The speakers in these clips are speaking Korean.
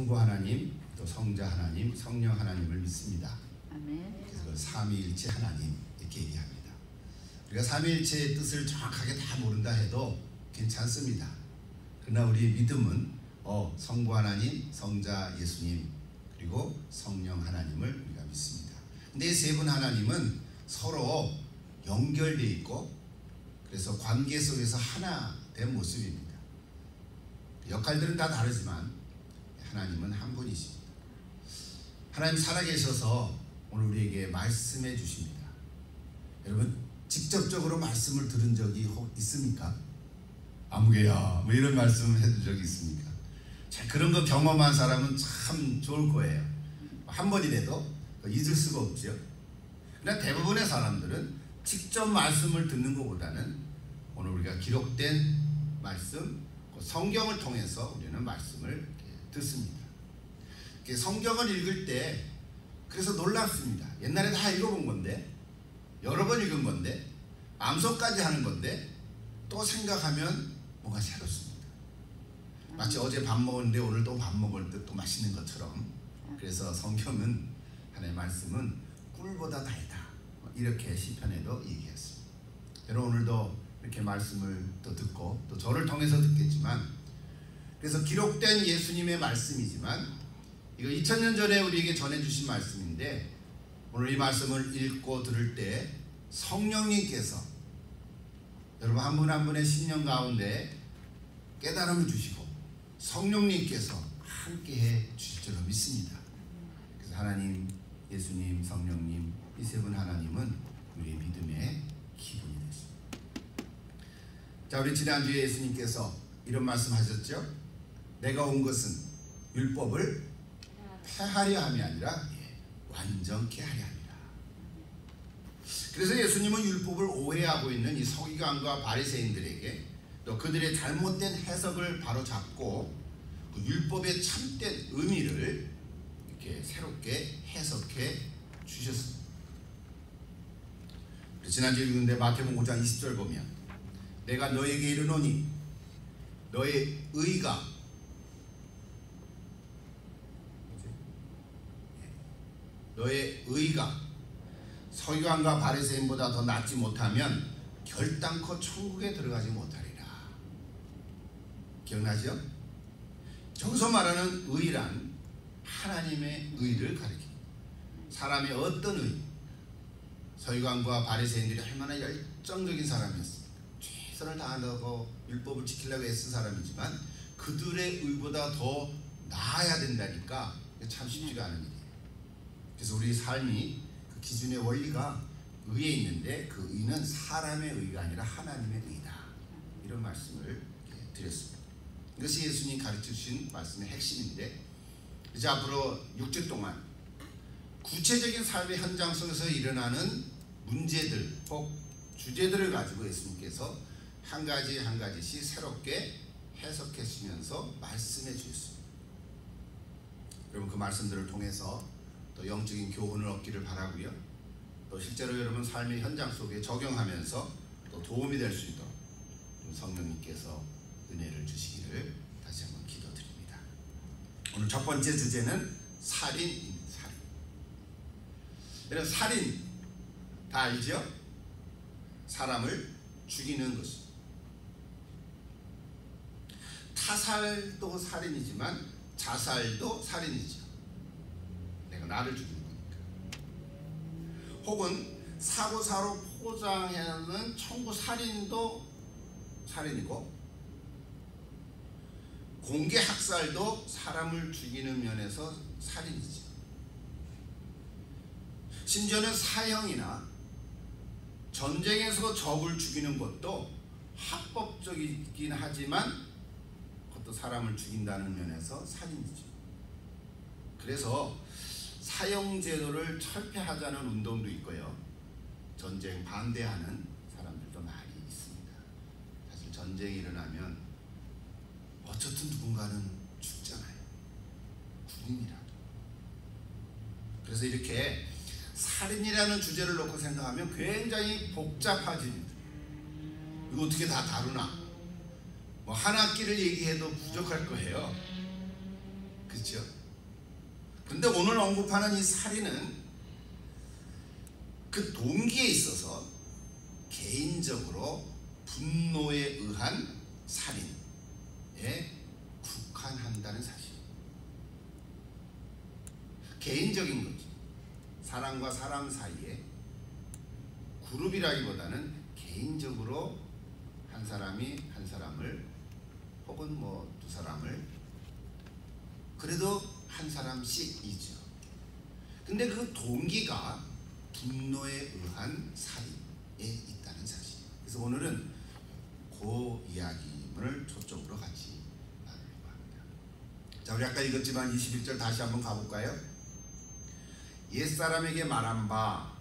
성부 하나님, 또 성자 하나님, 성령 하나님을 믿습니다. 아멘. 그래서 그 삼위일체 하나님 이렇게 얘기합니다. 우리가 삼위일체의 뜻을 정확하게 다 모른다 해도 괜찮습니다. 그러나 우리 믿음은 성부 하나님, 성자 예수님, 그리고 성령 하나님을 우리가 믿습니다. 근데 이 세 분 하나님은 서로 연결되어 있고, 그래서 관계 속에서 하나 된 모습입니다. 역할들은 다 다르지만 하나님은 한 분이십니다. 하나님 살아계셔서 오늘 우리에게 말씀해 주십니다. 여러분 직접적으로 말씀을 들은 적이 혹 있습니까? 아무개야 뭐 이런 말씀을 해준 적이 있습니까? 자, 그런 거 경험한 사람은 참 좋을 거예요. 한 번이라도 잊을 수가 없죠. 그러나 대부분의 사람들은 직접 말씀을 듣는 것보다는 오늘 우리가 기록된 말씀, 성경을 통해서 우리는 말씀을 듣습니다. 성경을 읽을 때 그래서 놀랍습니다. 옛날에 다 읽어본 건데, 여러 번 읽은 건데, 암송까지 하는 건데 또 생각하면 뭔가 새롭습니다. 마치 어제 밥 먹었는데 오늘 또 밥 먹을 때 또 맛있는 것처럼. 그래서 성경은, 하나님의 말씀은 꿀보다 달다, 이렇게 시편에도 얘기했습니다. 여러분 오늘도 이렇게 말씀을 또 듣고 또 저를 통해서 듣겠지만, 그래서 기록된 예수님의 말씀이지만 이거 2000년 전에 우리에게 전해주신 말씀인데, 오늘 이 말씀을 읽고 들을 때 성령님께서 여러분 한 분 한 분의 심령 가운데 깨달음을 주시고 성령님께서 함께해 주실 줄로 믿습니다. 그래서 하나님, 예수님, 성령님, 이 세 분 하나님은 우리의 믿음의 기본이 되십니다. 자, 우리 지난주에 예수님께서 이런 말씀 하셨죠? 내가 온 것은 율법을 폐하려 함이 아니라 완전케 하려 함이라. 그래서 예수님은 율법을 오해하고 있는 이 서기관과 바리새인들에게 또 그들의 잘못된 해석을 바로잡고 그 율법의 참된 의미를 이렇게 새롭게 해석해 주셨습니다. 지난주에 읽은데 마태복음 5장 20절 보면, 내가 너에게 이르노니 너의 의가 서기관과 바리새인보다 더 낫지 못하면 결단코 천국에 들어가지 못하리라. 기억나죠? 저기서 말하는 의란 하나님의 의를 가리킵니다. 사람의 어떤 의, 서기관과 바리새인들이 얼마나 열정적인 사람이었습니까? 최선을 다하려고 율법을 지키려고 애쓴 사람이지만 그들의 의보다 더 나아야 된다니까 참 쉽지가 않은 일이에요. 그래서 우리 삶이 그 기준의 원리가 의에 있는데, 그 의는 사람의 의가 아니라 하나님의 의다, 이런 말씀을 드렸습니다. 이것이 예수님 가르쳐 주신 말씀의 핵심인데, 이제 앞으로 6주 동안 구체적인 삶의 현장 속에서 일어나는 문제들 혹 주제들을 가지고 예수님께서 한 가지 한 가지씩 새롭게 해석해 주시면서 말씀해 주셨습니다. 여러분 그 말씀들을 통해서 또 영적인 교훈을 얻기를 바라고요. 또 실제로 여러분 삶의 현장 속에 적용하면서 또 도움이 될 수 있도록 성령님께서 은혜를 주시기를 다시 한번 기도드립니다. 오늘 첫 번째 주제는 살인입니다. 살인. 여러분 살인 다 알죠? 사람을 죽이는 것입니다. 타살도 살인이지만 자살도 살인이죠. 내가 나를 죽이는 거니까. 혹은 사고사로 포장하는 청부 살인도 살인이고, 공개 학살도 사람을 죽이는 면에서 살인이죠. 심지어는 사형이나 전쟁에서 적을 죽이는 것도 합법적이긴 하지만 그것도 사람을 죽인다는 면에서 살인이죠. 그래서 사형제도를 철폐하자는 운동도 있고요, 전쟁 반대하는 사람들도 많이 있습니다. 사실 전쟁이 일어나면 어쨌든 누군가는 죽잖아요, 군인이라도. 그래서 이렇게 살인이라는 주제를 놓고 생각하면 굉장히 복잡해집니다. 이거 어떻게 다 다루나? 뭐 한 학기를 얘기해도 부족할 거예요. 그렇죠? 그런데 오늘 언급하는 이 살인은 그 동기에 있어서 개인적으로 분노에 의한 살인에 국한한다는 사실. 개인적인 거지. 사람과 사람 사이에 그룹이라기보다는 개인적으로 한 사람이 한 사람을 혹은 뭐 두 사람을 그래도 한 사람씩이죠. 근데 그 동기가 분노에 의한 살인에 있다는 사실. 그래서 오늘은 그 이야기를 초점으로 같이 나누려고 합니다. 자, 우리 아까 읽었지만 21절 다시 한번 가볼까요? 옛사람에게 말한 바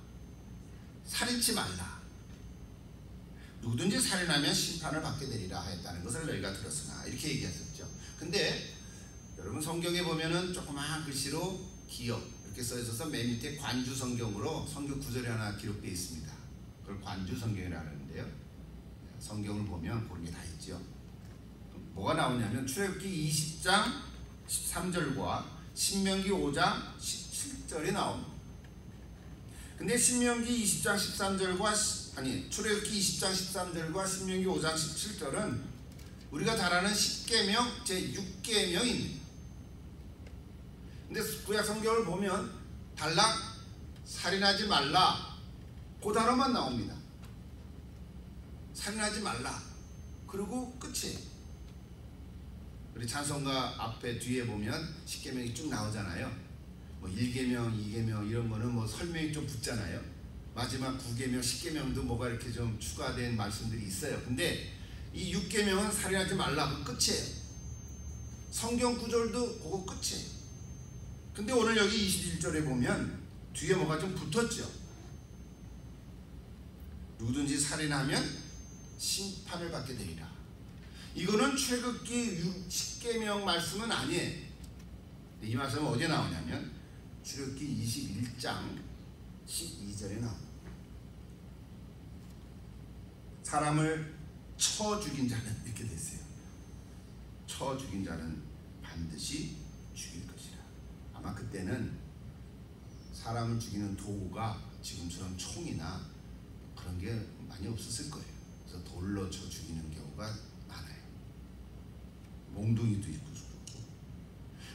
살인치 말라. 누구든지 살인하면 심판을 받게 되리라 하였다는 것을 너희가 들었으나, 이렇게 얘기했었죠. 근데 여러분 성경에 보면은 조그마한 글씨로 기역 이렇게 써 있어서 맨 밑에 관주 성경으로 성경 구절이 하나 기록되어 있습니다. 그걸 관주 성경이라고 하는데요. 성경을 보면 그런 게 다 있죠. 뭐가 나오냐면 출애굽기 20장 13절과 신명기 5장 17절이 나옵니다. 근데 신명기 20장 13절과 출애굽기 20장 13절과 신명기 5장 17절은 우리가 잘 아는 10계명 제6계명입니다. 근데 구약 성경을 보면 단락 살인하지 말라 그 단어만 나옵니다. 살인하지 말라. 그리고 끝이에요. 우리 찬송가 앞에 뒤에 보면 10계명이 쭉 나오잖아요. 뭐 1계명, 2계명 이런 거는 뭐 설명이 좀 붙잖아요. 마지막 9계명, 10계명도 뭐가 이렇게 좀 추가된 말씀들이 있어요. 근데 이 6계명은 살인하지 말라 그 끝이에요. 성경 구절도 그거 끝이에요. 근데 오늘 여기 21절에 보면 뒤에 뭐가 좀 붙었죠. 누구든지 살인하면 심판을 받게 되리라. 이거는 출애굽기 10계명 말씀은 아니에요. 이 말씀은 어디에 나오냐면 출애굽기 21장 12절에 나옵니다. 사람을 쳐 죽인 자는 이렇게 됐어요. 쳐 죽인 자는 반드시 죽일 것이라. 아마 그때는 사람을 죽이는 도구가 지금처럼 총이나 그런 게 많이 없었을 거예요. 그래서 돌로 쳐 죽이는 경우가 많아요. 몽둥이도 있고 그렇고.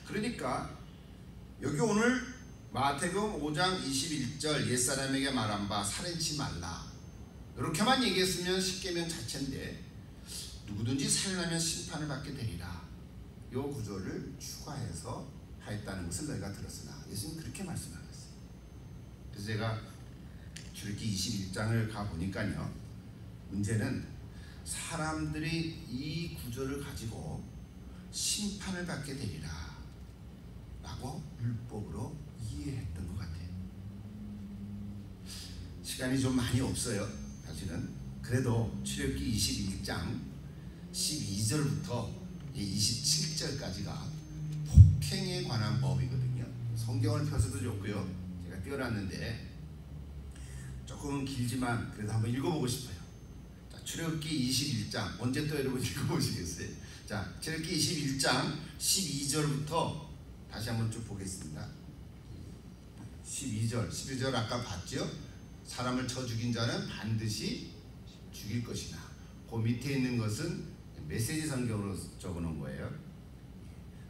그러니까 여기 오늘 마태복음 5장 21절 옛사람에게 말한 바 살인치 말라 이렇게만 얘기했으면 10계명 자체인데 누구든지 살인하면 심판을 받게 되리라. 이 구절을 추가해서 하였다는 것을 너희가 들었으나 예수님 그렇게 말씀하셨어요. 그래서 제가 출애굽기 21장을 가보니까요, 문제는 사람들이 이 구절을 가지고 심판을 받게 되리라 라고 율법으로 이해했던 것 같아요. 시간이 좀 많이 없어요. 사실은. 그래도 출애굽기 21장 12절부터 27절까지가 폭행에 관한 법이거든요. 성경을 펴서도 좋고요. 제가 띄워놨는데 조금 길지만 그래도 한번 읽어보고 싶어요. 자, 출애굽기 21장 언제 또 여러분 읽어보시겠어요? 자, 출애굽기 21장 12절부터 다시 한번 쭉 보겠습니다. 12절 아까 봤죠? 사람을 쳐 죽인 자는 반드시 죽일 것이나, 그 밑에 있는 것은 메시지 성경으로 적어놓은 거예요.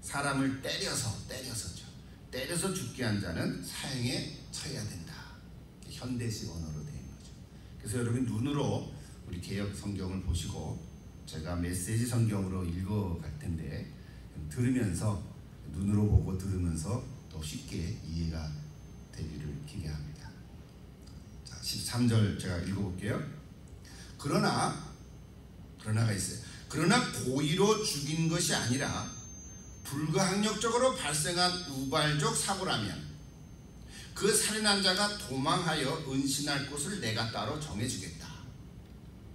사람을 때려서 죽게 한 자는 사형에 처해야 된다. 현대식 언어로 된 거죠. 그래서 여러분 눈으로 우리 개역 성경을 보시고 제가 메시지 성경으로 읽어갈 텐데 들으면서 눈으로 보고 들으면서 더 쉽게 이해가 되기를 기대합니다. 자, 13절 제가 읽어볼게요. 그러나가 있어요. 그러나 고의로 죽인 것이 아니라 불가항력적으로 발생한 우발적 사고라면 그 살인한 자가 도망하여 은신할 곳을 내가 따로 정해주겠다.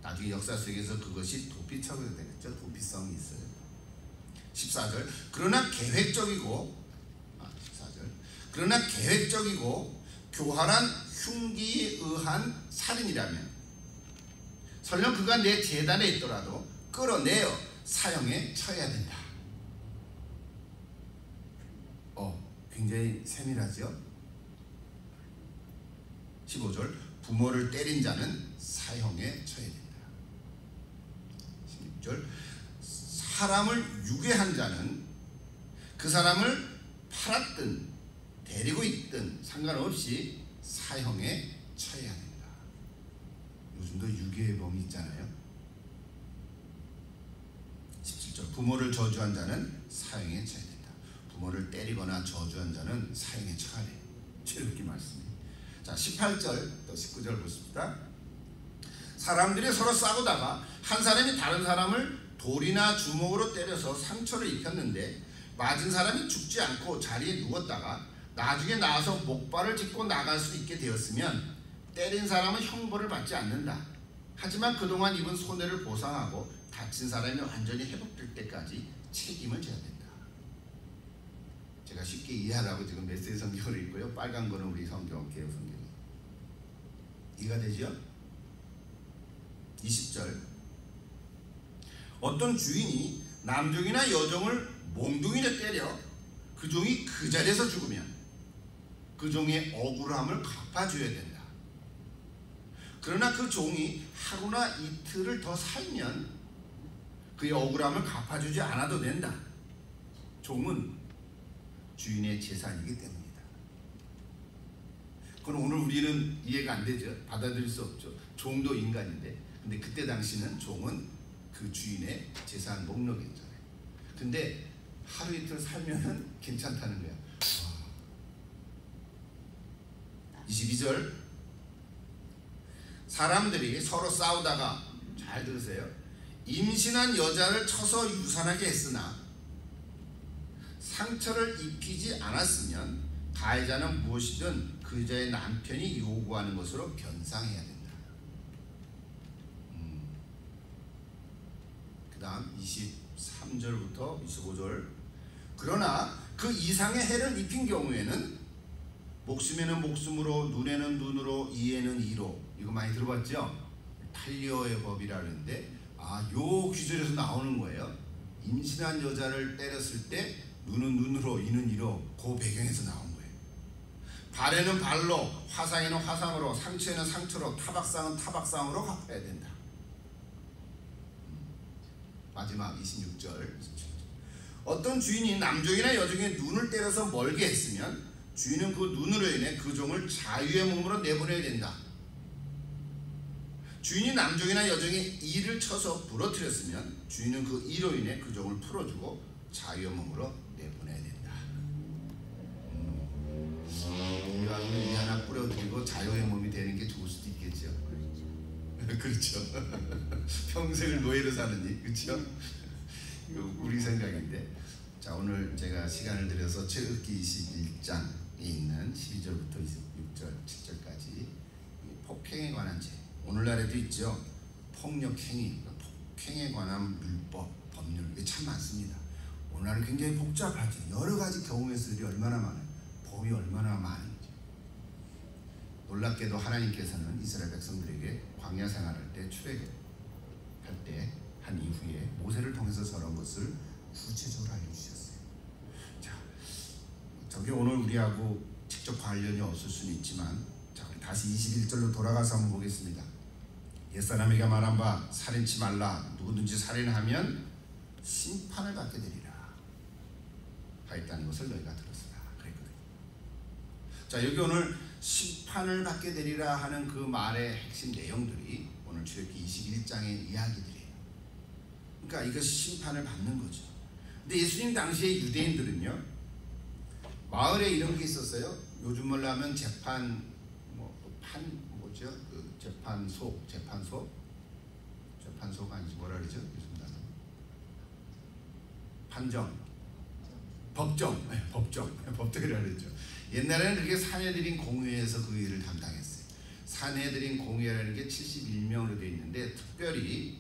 나중에 역사 속에서 그것이 도피처가 되겠죠. 도피성이 있어요. 14절 그러나 계획적이고 교활한 흉기에 의한 살인이라면 설령 그가 내 재단에 있더라도 끌어내어 사형에 처해야 된다. 굉장히 세밀하죠. 15절 부모를 때린 자는 사형에 처해야 된다. 16절 사람을 유괴한 자는 그 사람을 팔았든 데리고 있든 상관없이 사형에 처해야 된다. 요즘도 유괴의 범이 있잖아요. 17절 부모를 저주한 자는 사형에 처해야 된다. 부모를 때리거나 저주한 자는 사형에 처하래. 최후기 말씀이에요. 자, 18절 또 19절 보십시다. 사람들이 서로 싸우다가 한 사람이 다른 사람을 돌이나 주먹으로 때려서 상처를 입혔는데 맞은 사람이 죽지 않고 자리에 누웠다가 나중에 나와서 목발을 짚고 나갈 수 있게 되었으면 때린 사람은 형벌을 받지 않는다. 하지만 그동안 입은 손해를 보상하고 다친 사람이 완전히 회복될 때까지 책임을 져야 된다. 제가 쉽게 이해하라고 지금 메시지 성경을 읽고요. 빨간 거는 우리 성경 개역 성경. 이해가 되죠? 20절 어떤 주인이 남종이나 여종을 몽둥이로 때려 그 종이 그 자리에서 죽으면 그 종의 억울함을 갚아줘야 된다. 그러나 그 종이 하루나 이틀을 더 살면 그의 억울함을 갚아주지 않아도 된다. 종은 주인의 재산이기 때문이다. 그건 오늘 우리는 이해가 안 되죠. 받아들일 수 없죠. 종도 인간인데. 근데 그때 당시는 종은 그 주인의 재산 목록이었잖아요. 근데 하루 이틀 살면은 괜찮다는 거야. 22절 사람들이 서로 싸우다가 잘 들으세요. 임신한 여자를 쳐서 유산하게 했으나 상처를 입히지 않았으면 가해자는 무엇이든 그 여자의 남편이 요구하는 것으로 변상해야 된다. 그 다음 23절부터 25절 그러나 그 이상의 해를 입힌 경우에는 목숨에는 목숨으로 눈에는 눈으로 이에는 이로 이거 많이 들어봤죠? 탈리오의 법이라는데 요 규절에서 나오는 거예요. 임신한 여자를 때렸을 때 눈은 눈으로 이는 이로 그 배경에서 나온 거예요. 발에는 발로 화상에는 화상으로 상처에는 상처로 타박상은 타박상으로 갚아야 된다. 마지막 26절 어떤 주인이 남종이나 여종의 눈을 때려서 멀게 했으면 주인은 그 눈으로 인해 그 종을 자유의 몸으로 내보내야 된다. 주인이 남종이나 여종의 이를 쳐서 부러뜨렸으면 주인은 그 이로 인해 그 종을 풀어주고 자유의 몸으로 내보내야 된다. 이왕이면 이 하나 뿌려드리고 자유의 몸이 되는 게 좋을 수도 있겠죠. 그렇죠. 평생을 노예로 사느니 그렇죠. 우리 생각인데 자 오늘 제가 시간을 들여서 출애굽기 21장에 있는 12절부터 26절 7절까지 폭행에 관한 죄 오늘날에도 있죠. 폭력행위, 폭행에 관한 물법, 법률 이게 참 많습니다. 오늘날은 굉장히 복잡하죠. 여러 가지 경우의 수들이 얼마나 많아요. 법이 얼마나 많은지. 놀랍게도 하나님께서는 이스라엘 백성들에게 광야 생활할 때 출애굽할 때 한 이후에 모세를 통해서 저런 것을 구체적으로 알려주셨어요. 자, 저게 오늘 우리하고 직접 관련이 없을 수는 있지만 자, 우리 다시 21절로 돌아가서 한번 보겠습니다. 옛사람에게 말한 바 살인치 말라 누구든지 살인하면 심판을 받게 되리라 하였다는 것을 너희가 들었으라 그랬거든요. 자 여기 오늘 심판을 받게 되리라 하는 그 말의 핵심 내용들이 오늘 출애굽기 21장의 이야기들이에요. 그러니까 이것이 심판을 받는 거죠. 근데 예수님 당시에 유대인들은요 마을에 이런 게 있었어요. 요즘 말로 하면 재판 그 재판소가 아니지 뭐라 그러죠? 요즘 단어 법정이라 그랬죠. 옛날에는 그렇게 사내들인 공회에서 그 일을 담당했어요. 사내들인 공회라는 게 71명으로 되어 있는데 특별히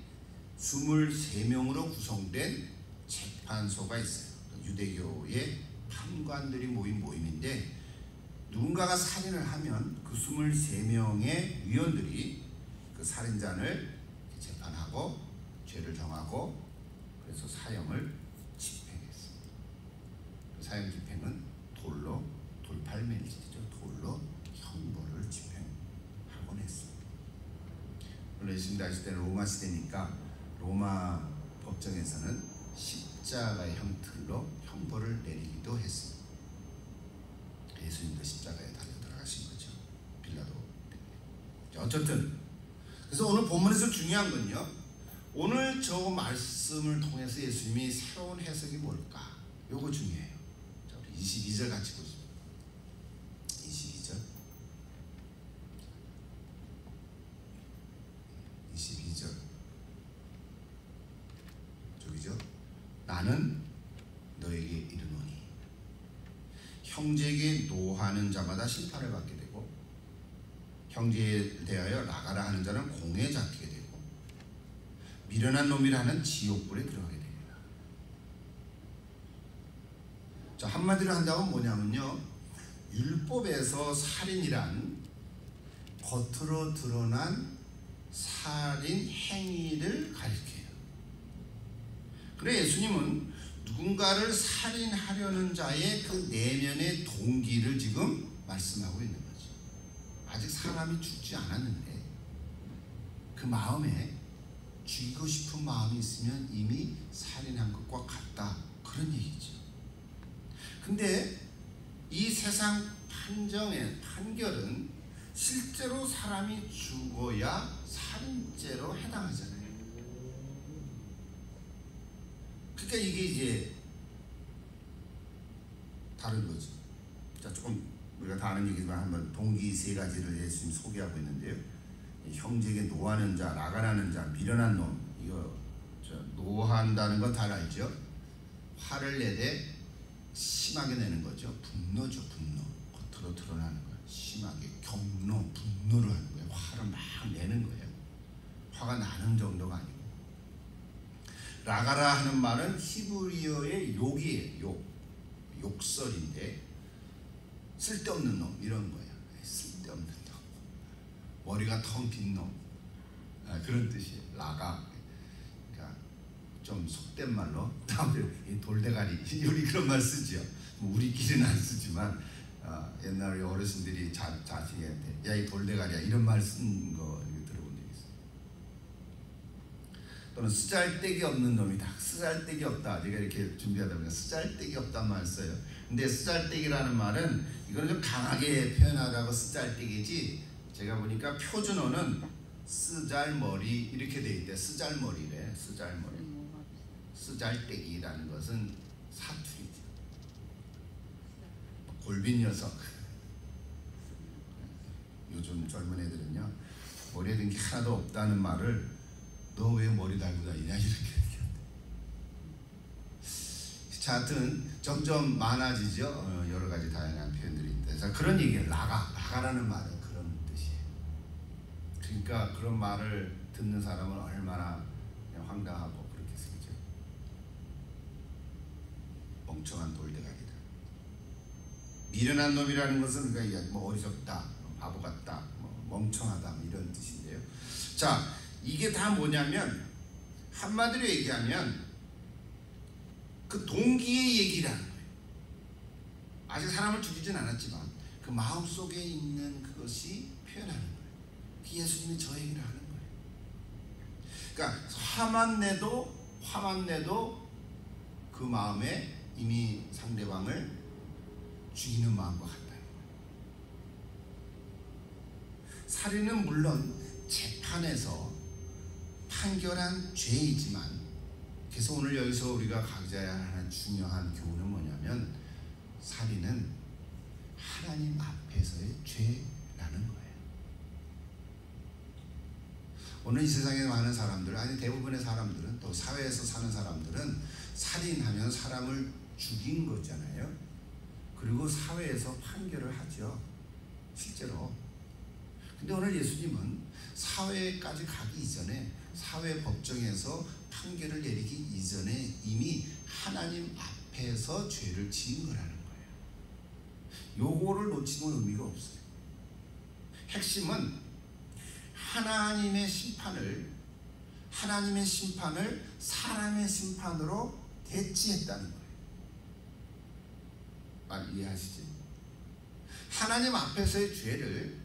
23명으로 구성된 재판소가 있어요. 유대교의 판관들이 모인 모임인데 누군가가 살인을 하면 그 23명의 위원들이 그 살인자를 재판하고 죄를 정하고 그래서 사형을 집행했습니다. 그 사형 집행은 돌로 예수님도 아실 때는 로마 시대니까 로마 법정에서는 십자가의 형틀로 형벌을 내리기도 했습니다. 예수님도 십자가에 달려 들어가신 거죠. 빌라도. 어쨌든 그래서 오늘 본문에서 중요한 건요, 오늘 저 말씀을 통해서 예수님이 새로운 해석이 뭘까? 요거 중요해요. 자, 우리 22절 같이 보시죠. 22절. 22절. 저기죠. 나는 너에게 이르노니 형제에게 노하는 자마다 심판을 받게 되고 형제에 대하여 나가라 하는 자는 공에 잡히게 되고 미련한 놈이라 하는 지옥불에 들어가게 됩니다. 자, 한마디로 한다면 뭐냐면요, 율법에서 살인이란 겉으로 드러난 살인 행위를 가리켜요. 그래 예수님은 누군가를 살인하려는 자의 그 내면의 동기를 지금 말씀하고 있는 거죠. 아직 사람이 죽지 않았는데 그 마음에 죽이고 싶은 마음이 있으면 이미 살인한 것과 같다, 그런 얘기죠. 근데 이 세상 판결은 실제로 사람이 죽어야 살인죄로 해당하잖아요. 그러니까 이게 이제 다른 거죠. 자, 조금 우리가 다 아는 얘기지만 한번 동기 세 가지를 예수님 소개하고 있는데요. 형제에게 노하는 자, 나가라는 자, 미련한 놈. 이거 노한다는 건 다 알죠. 화를 내되 심하게 내는 거죠. 분노죠, 분노. 겉으로 드러나는 거예요. 심하게 경노, 분노를 하는 거예요. 화를 막 내는 거예요. 화가 나는 정도가 아니고. 나가라 하는 말은 히브리어의 욕이에요. 욕설인데 쓸데없는 놈, 이런 거예요. 쓸데없는 놈, 머리가 텅 빈 놈, 그런 뜻이에요. 나가. 그러니까 좀 속된 말로 다음에 돌대가리, 우리 그런 말 쓰죠. 우리끼리는 안 쓰지만 옛날에 어르신들이 자식한테 야, 이 돌대가리야, 이런 말 쓴 거 들어본 적 있어요. 또는 쓰잘데기 없는 놈이다, 쓰잘데기 없다. 제가 이렇게 준비하다 보니까 쓰잘데기 없다는 말 써요. 근데 쓰잘데기라는 말은 이거는 좀 강하게 표현하라고 쓰잘데기지, 제가 보니까 표준어는 쓰잘머리 이렇게 돼 있대. 쓰잘머리래. 쓰잘머리. 쓰잘데기라는 것은 사투리죠. 골빈 녀석. 요즘 젊은 애들은요, 머리에 든 게 하나도 없다는 말을 너 왜 머리 달고 다니냐 이렇게 얘기한대. 자, 하여튼 점점 많아지죠. 여러 가지 다양한 표현들이 있다. 자, 그런 얘기예요. 나가라는 말은 그런 뜻이에요. 그러니까 그런 말을 듣는 사람은 얼마나 황당하고 그렇게 쓰죠. 멍청한 돌대가리다. 미련한 놈이라는 것은 그러니까 뭐 어리석다, 바보 같다, 멍청하다, 이런 뜻인데요. 자, 이게 다 뭐냐면 한마디로 얘기하면 그 동기의 얘기라는 거예요. 아직 사람을 죽이진 않았지만 그 마음속에 있는 그것이 표현하는 거예요. 그 예수님이 저 얘기를 하는 거예요. 그러니까 화만 내도 그 마음에 이미 상대방을 죽이는 마음과 같다는 거예요. 살인은 물론 재판에서 판결한 죄이지만, 그래서 오늘 여기서 우리가 가져야 하는 중요한 교훈은 뭐냐면 살인은 하나님 앞에서의 죄라는 거예요. 오늘 이 세상에 많은 사람들, 아니 대부분의 사람들은, 또 사회에서 사는 사람들은 살인하면 사람을 죽인 거잖아요. 그리고 사회에서 판결을 하죠, 실제로. 근데 오늘 예수님은 사회까지 가기 이전에, 사회 법정에서 판결을 내리기 이전에 이미 하나님 앞에서 죄를 지은 거라는 거예요. 요거를 놓치면 의미가 없어요. 핵심은 하나님의 심판을 사람의 심판으로 대치했다는 거예요. 말 이해하시지? 하나님 앞에서의 죄를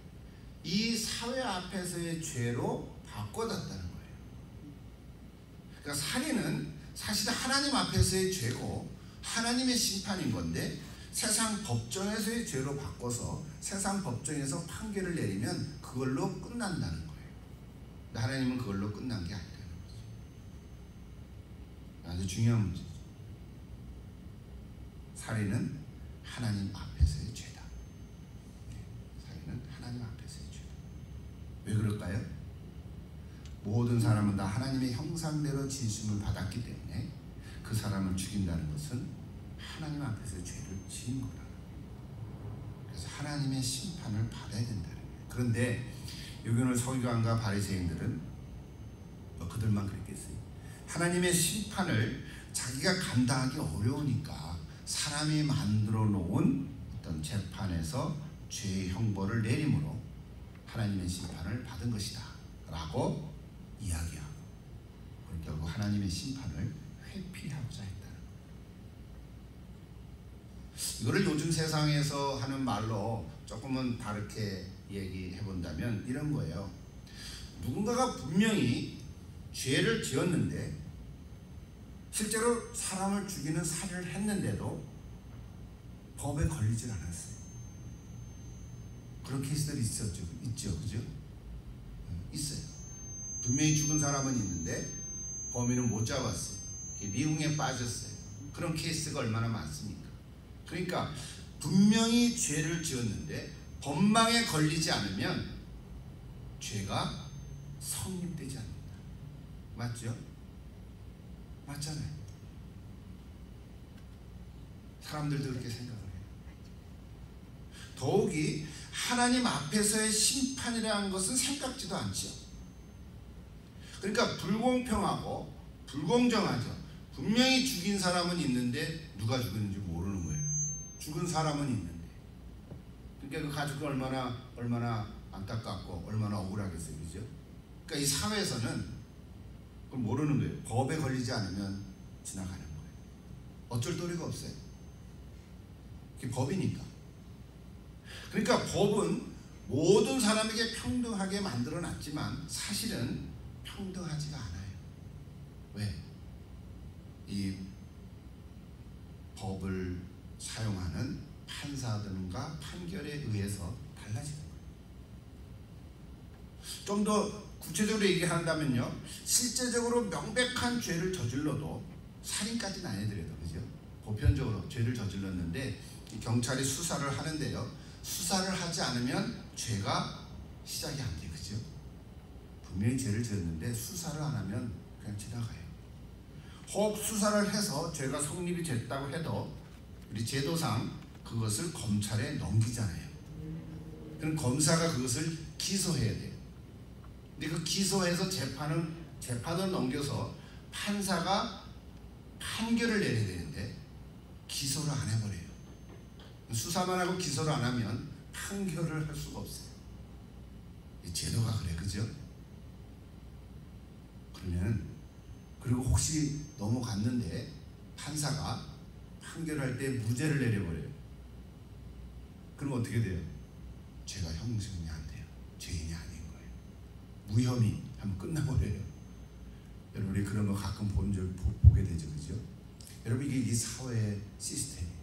이 사회 앞에서의 죄로 바꿔놨다는 거예요. 그러니까 살인은 사실 하나님 앞에서의 죄고 하나님의 심판인 건데 세상 법정에서의 죄로 바꿔서 세상 법정에서 판결을 내리면 그걸로 끝난다는 거예요. 근데 하나님은 그걸로 끝난 게 아니라는 거죠. 아주 중요한 문제죠. 살인은 하나님 앞에서의 죄다. 살인은 하나님 앞에서의 죄다. 왜 그럴까요? 모든 사람은 다 하나님의 형상대로 지으심을 받았기 때문에 그 사람을 죽인다는 것은 하나님 앞에서 죄를 지은 거라. 그래서 하나님의 심판을 받아야 된다는 거예요. 그런데 여기 오늘 서기관과 바리새인들은 그들만 그랬겠어요. 하나님의 심판을 자기가 감당하기 어려우니까 사람이 만들어 놓은 어떤 재판에서 죄의 형벌을 내림으로 하나님의 심판을 받은 것이다 라고 이야기하고 결국 하나님의 심판을 회피하고자 했다는 거예요. 이거를 요즘 세상에서 하는 말로 조금은 다르게 얘기해 본다면 이런 거예요. 누군가가 분명히 죄를 지었는데 실제로 사람을 죽이는 살해를 했는데도 법에 걸리질 않았어요. 그런 케이스들이 있죠, 그죠? 있어요. 분명히 죽은 사람은 있는데 범인은 못 잡았어요. 미궁에 빠졌어요. 그런 케이스가 얼마나 많습니까? 그러니까 분명히 죄를 지었는데 법망에 걸리지 않으면 죄가 성립되지 않는다. 맞죠? 맞잖아요. 사람들도 그렇게 생각을 해요. 더욱이 하나님 앞에서의 심판이라는 것은 생각지도 않죠. 그러니까 불공평하고 불공정하죠. 분명히 죽인 사람은 있는데 누가 죽였는지 모르는 거예요. 죽은 사람은 있는데. 그러니까 그 가족이 얼마나 안타깝고 얼마나 억울하겠어요. 그죠? 그러니까 이 사회에서는 그걸 모르는 거예요. 법에 걸리지 않으면 지나가는 거예요. 어쩔 도리가 없어요. 그게 법이니까. 그러니까 법은 모든 사람에게 평등하게 만들어 놨지만 사실은 평등하지가 않아요. 왜? 이 법을 사용하는 판사들과 판결에 의해서 달라지는 거예요. 좀 더 구체적으로 얘기한다면요, 실제적으로 명백한 죄를 저질러도 살인까지는 안 해드려도, 그죠? 보편적으로 죄를 저질렀는데 경찰이 수사를 하는데요, 수사를 하지 않으면 죄가 시작이 안 돼요, 그죠? 분명히 죄를 지었는데 수사를 안 하면 그냥 지나가요. 혹 수사를 해서 죄가 성립이 됐다고 해도 우리 제도상 그것을 검찰에 넘기잖아요. 그럼 검사가 그것을 기소해야 돼요. 근데 그 기소해서 재판을 넘겨서 판사가 판결을 내려야 되는데 기소를 안 해버려요. 수사만 하고 기소를 안 하면 판결을 할 수가 없어요. 이 제도가 그래, 그죠? 그러면 그리고 혹시 넘어갔는데 판사가 판결할 때 무죄를 내려버려요. 그럼 어떻게 돼요? 죄가 형성이 안 돼요. 죄인이 아닌 거예요. 무혐의 하면 끝나버려요. 여러분이 그런 거 가끔 보게 되죠, 그죠? 여러분 이게 사회의 시스템이에요.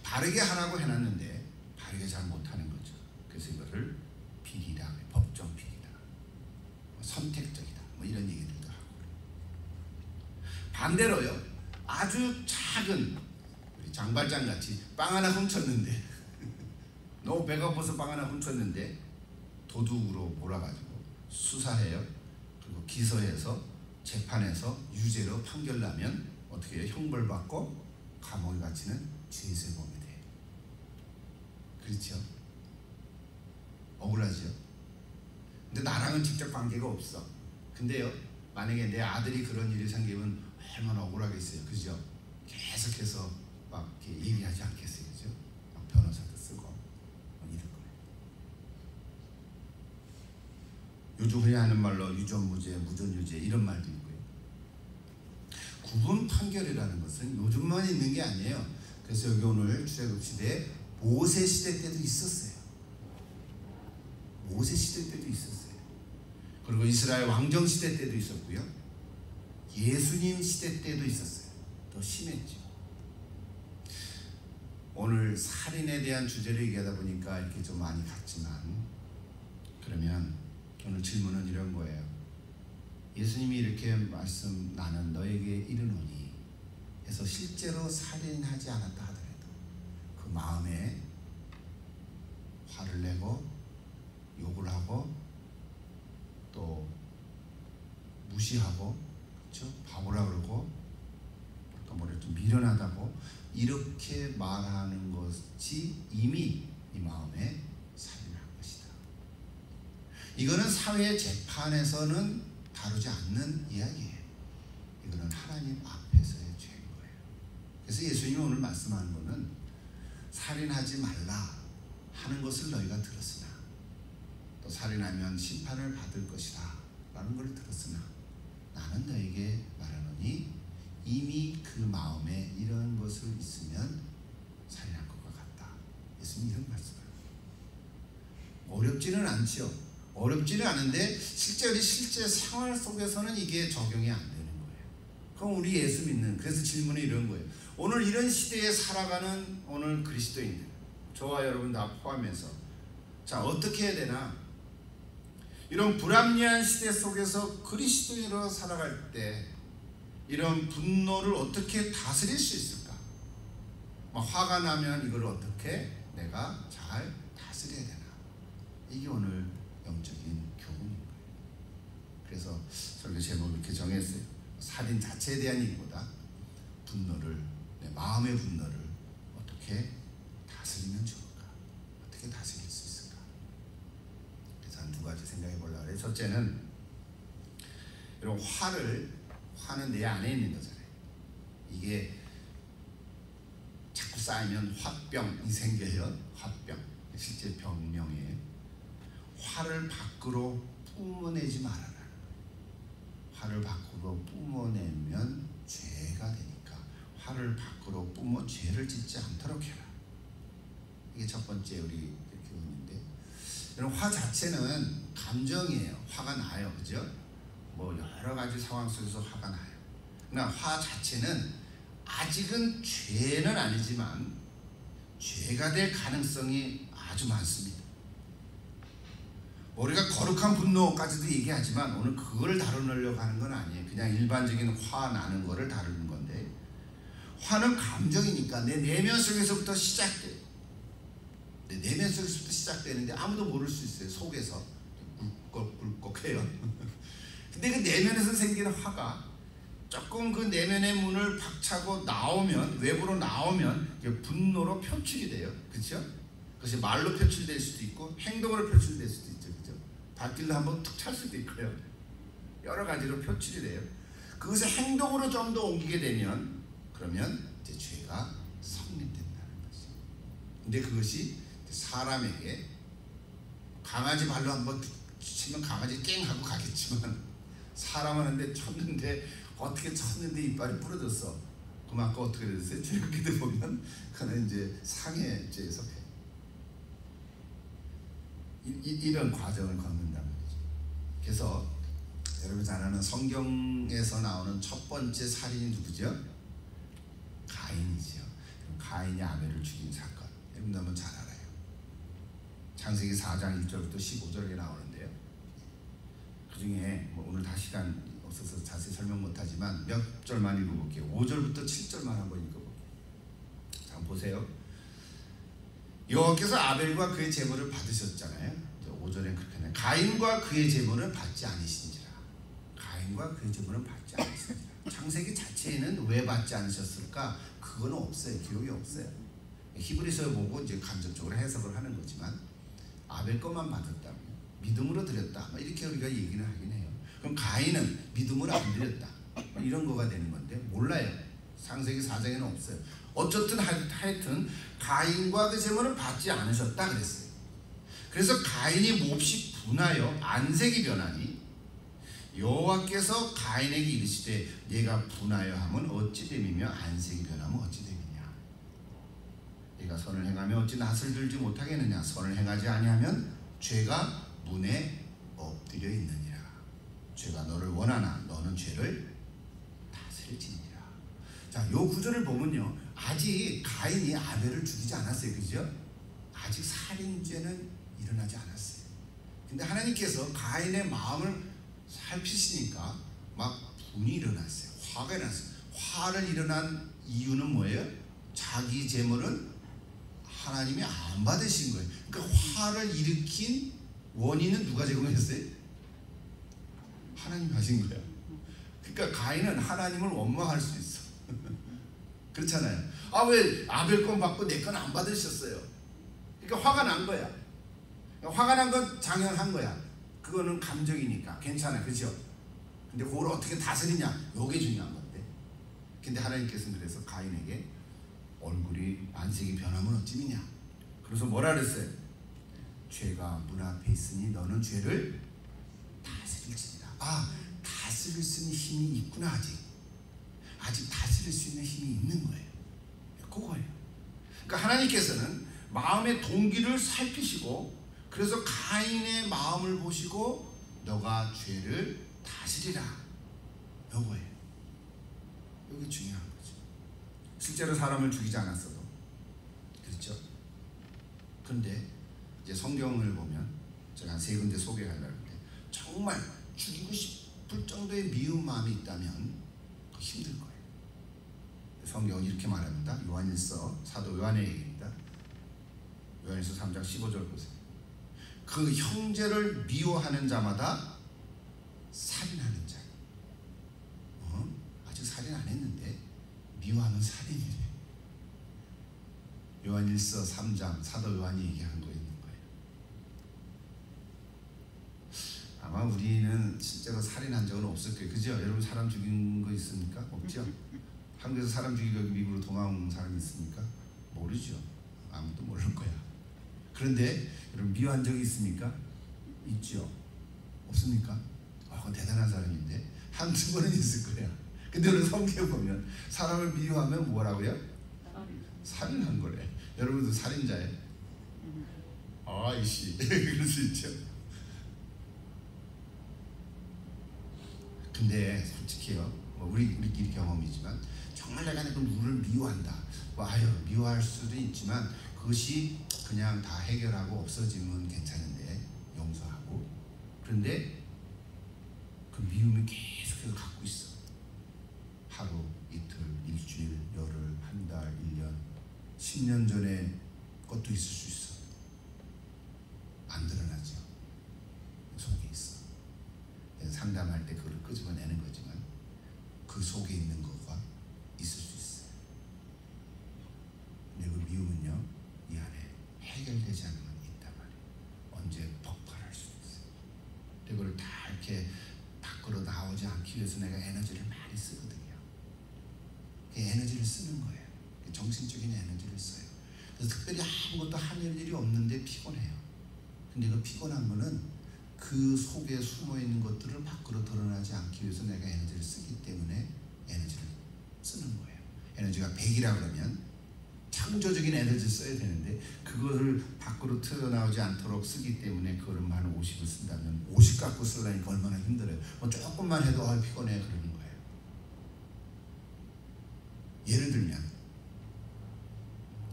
바르게 하라고 해놨는데 바르게 잘 못하는 거죠. 그래서 이거를 비리다, 법정 비리다, 선택적이다, 뭐 이런 얘기들도 하고. 반대로요, 아주 작은 우리 장발장 같이 빵 하나 훔쳤는데 너무 배가 고파서 빵 하나 훔쳤는데 도둑으로 몰아가지고 수사해요. 그리고 기소해서 재판에서 유죄로 판결나면 어떻게 해요? 형벌받고 감옥에 갇히는 죄세범이 돼요. 그렇죠? 억울하죠? 근데 나랑은 직접 관계가 없어. 근데요, 만약에 내 아들이 그런 일이 생기면 얼마나 억울하겠어요. 그죠? 계속해서 막 이렇게 얘기하지 않겠어요. 그죠? 막 변호사도 쓰고 막 이럴 거예요. 요즘 흔히 하는 말로 유전무죄, 무전유죄 이런 말도 있고요. 구분 판결이라는 것은 요즘만 있는 게 아니에요. 그래서 여기 오늘 출애굽 시대에 모세 시대 때도 있었어요. 모세 시대 때도 있었어요. 그리고 이스라엘 왕정 시대 때도 있었고요. 예수님 시대 때도 있었어요. 더 심했죠. 오늘 살인에 대한 주제를 얘기하다 보니까 이렇게 좀 많이 갔지만, 그러면 오늘 질문은 이런 거예요. 예수님이 이렇게 말씀, 나는 너에게 이르노니 해서 실제로 살인하지 않았다 하더라도 그 마음에 화를 내고 욕을 하고 또 무시하고, 그렇죠? 바보라 그러고 또 뭐래 좀 미련하다고 이렇게 말하는 것이 이미 이 마음에 살인한 것이다. 이거는 사회 재판에서는 다루지 않는 이야기예요. 이거는 하나님 앞에서의 죄인 거예요. 그래서 예수님이 오늘 말씀하는 것은 살인하지 말라 하는 것을 너희가 들었으나, 또 살인하면 심판을 받을 것이다 라는 걸 들었으나, 나는 너에게 말하노니 이미 그 마음에 이런 것을 있으면 살인할 것과 같다. 예수님 이런 말씀을. 어렵지는 않죠. 어렵지는 않은데 실제 생활 속에서는 이게 적용이 안 되는 거예요. 그럼 우리 예수 믿는, 그래서 질문이 이런 거예요. 오늘 이런 시대에 살아가는 오늘 그리스도인들, 저와 여러분 다 포함해서, 자, 어떻게 해야 되나? 이런 불합리한 시대 속에서 그리스도인으로 살아갈 때 이런 분노를 어떻게 다스릴 수 있을까? 화가 나면 이걸 어떻게 내가 잘 다스려야 되나? 이게 오늘 영적인 교훈인 거예요. 그래서 설교 제목을 이렇게 정했어요. 살인 자체에 대한 일보다 분노를, 내 마음의 분노를 어떻게 다스리면 좋을까? 어떻게 다스릴 수 있을까? 그래서 한 두 가지 생각해 보려고 해요. 첫째는, 이런 화는 내 안에 있는 거잖아요. 이게 자꾸 쌓이면 화병이 생겨요. 화병. 실제 병명이에요. 화를 밖으로 뿜어내지 말아라. 화를 밖으로 뿜어내면 죄가 되니까 화를 밖으로 뿜어 죄를 짓지 않도록 해라. 이게 첫 번째 우리 교훈인데, 이런 화 자체는 감정이에요. 화가 나요, 그죠? 뭐 여러 가지 상황 속에서 화가 나요. 그러나 화 자체는 아직은 죄는 아니지만 죄가 될 가능성이 아주 많습니다. 우리가 거룩한 분노까지도 얘기하지만 오늘 그걸 다루려고 하는 건 아니에요. 그냥 일반적인 화 나는 거를 다루는 건데, 화는 감정이니까 내 내면 속에서부터 시작돼요. 내 내면 속에서부터 시작되는데 아무도 모를 수 있어요. 속에서 꿀꺽꿀꺽해요. 근데 그 내면에서 생기는 화가 조금 그 내면의 문을 박차고 나오면, 외부로 나오면 분노로 표출이 돼요. 그렇죠? 그것이 말로 표출될 수도 있고 행동으로 표출될 수도 있죠. 그죠? 발길로 한번 툭 찰 수도 있고요. 여러 가지로 표출이 돼요. 그것을 행동으로 좀 더 옮기게 되면, 그러면 이제 죄가 성립된다는 거지. 근데 그것이 사람에게, 강아지 발로 한번 치면 강아지 깽 하고 가겠지만, 사람은 한데 쳤는데, 어떻게 쳤는데 이빨이 부러졌어. 그럼 아까 어떻게 됐어요? 죄기도 보면 그는 이제 상해죄에 속해. 이런 과정을 걷는다는 거죠. 그래서 여러분 잘 아는 성경에서 나오는 첫 번째 살인이 누구죠? 가인이죠. 가인이 아벨을 죽인 사건. 여러분 잘 알아요. 창세기 4장 1절부터 15절에 나오는데요. 그 중에 뭐 오늘 다 시간 없어서 자세히 설명 못하지만 몇 절만 읽어볼게요. 5절부터 7절만 한번 읽어볼게요. 자, 보세요. 여호와께서 아벨과 그의 제물을 받으셨잖아요. 5절에 그렇게 해요. 가인과 그의 제물을 받지 않으신지라. 가인과 그의 제물은 받지 않으신지라. 창세기 자체에는 왜 받지 않으셨을까? 그건 없어요. 기록이 없어요. 히브리서 보고 이제 간접적으로 해석을 하는 거지만, 아벨 것만 받았다면 믿음으로 드렸다, 이렇게 우리가 얘기는 하긴 해요. 그럼 가인은 믿음으로 안 드렸다, 이런 거가 되는 건데, 몰라요. 창세기 4장에는 없어요. 어쨌든 하여튼 가인과 그 제물을 받지 않으셨다 그랬어요. 그래서 가인이 몹시 분하여 안색이 변하니 여호와께서 가인에게 이르시되 네가 분하여 하면 어찌 됨이며 안색이 변하면 어찌 됨이냐. 네가 선을 행하며 어찌 낯을 들지 못하겠느냐. 선을 행하지 아니하면 죄가 문에 엎드려 있느니라. 죄가 너를 원하나 너는 죄를 다스릴지니라. 자, 요 구절을 보면요, 아직 가인이 아벨을 죽이지 않았어요. 그죠? 아직 살인죄는 일어나지 않았어요. 근데 하나님께서 가인의 마음을 살피시니까 막 분이 일어났어요. 화가 일어났어요. 화를 일어난 이유는 뭐예요? 자기 재물은 하나님이 안 받으신 거예요. 그러니까 화를 일으킨 원인은 누가 제공했어요? 하나님이 하신 거예요. 그러니까 가인은 하나님을 원망할 수 있어. 그렇잖아요. 아, 왜 아벨 건 받고 내 건 안 받으셨어요? 그러니까 화가 난 거야. 화가 난 건 당연한 거야. 그거는 감정이니까 괜찮아, 그렇죠? 근데 그걸 어떻게 다스리냐, 요게 중요한 건데. 근데 하나님께서는 그래서 가인에게 얼굴이 안색이 변하면 어찌미냐. 그래서 뭐라 그랬어요? 죄가 문 앞에 있으니 너는 죄를 다스릴지니라. 아, 다스릴 수 있는 힘이 있구나. 아직 다스릴 수 있는 힘이 있는 거예요. 그거예요. 그러니까 하나님께서는 마음의 동기를 살피시고, 그래서 가인의 마음을 보시고 너가 죄를 다스리라. 요거예요. 이게 중요한 거죠. 실제로 사람을 죽이지 않았어도 그렇죠. 근데 이제 성경을 보면 제가 한 3군데 소개하려고 하는데, 정말 죽이고 싶을 정도의 미운 마음이 있다면 힘들 거예요. 성경은 이렇게 말합니다. 요한일서, 사도 요한의 얘기입니다. 요한일서 3장 15절 보세요. 그 형제를 미워하는 자마다 살인하는 자. 아직 살인 안 했는데 미워하면 살인이래. 요한일서 3장 사도 요한이 얘기한 거 있는 거예요. 아마 우리는 실제로 살인한 적은 없을 거예요. 그죠? 여러분 사람 죽인 거 있습니까? 없죠? 한국에서 사람 죽이고 미국으로 도망온 사람이 있습니까? 모르죠. 아무도 모를 거야. 그런데 여러분 미워한 적이 있습니까? 있죠. 없습니까? 그건 대단한 사람인데 한두 번은 있을 거야. 근데 오늘 성경 보면 사람을 미워하면 뭐라고요? 살인한 거래. 여러분도 살인자예요? 아이씨 그럴 수 있죠. 근데 솔직히요, 우리끼리 경험이지만 정말 내가 누구를 미워한다. 미워할 수도 있지만 그것이 그냥 다 해결하고 없어지면 괜찮은데, 용서하고. 그런데 그 미움이 계속해서 갖고 있어. 하루, 이틀, 일주일, 열흘, 한 달, 1년, 10년 전에 것도 있을 수 있어. 안 드러나죠. 속에 있어. 상담할 때 그걸 끄집어내는 거지만 그 속에 있는 거가 있을 수 있어요. 근데 그 미움은요, 이 안에 해결되지 않는 건 있단 말이에요. 언제 폭발할 수도 있어요. 근데 그걸 다 이렇게 밖으로 나오지 않기 위해서 내가 에너지를 많이 쓰거든요. 그 에너지를 쓰는 거예요. 정신적인 에너지를 써요. 그래서 특별히 아무것도 할 일이 없는데 피곤해요. 근데 그 피곤한 거는 그 속에 숨어있는 것들을 밖으로 드러나지 않기 위해서 내가 에너지를 쓰기 때문에 에너지를 쓰는 거예요. 에너지가 100이라 그러면 창조적인 에너지를 써야 되는데 그거를 밖으로 튀어나오지 않도록 쓰기 때문에 그거를 한 50을 쓴다면 50 갖고 쓰려니까 얼마나 힘들어요. 조금만 해도 피곤해 그러는 거예요. 예를 들면,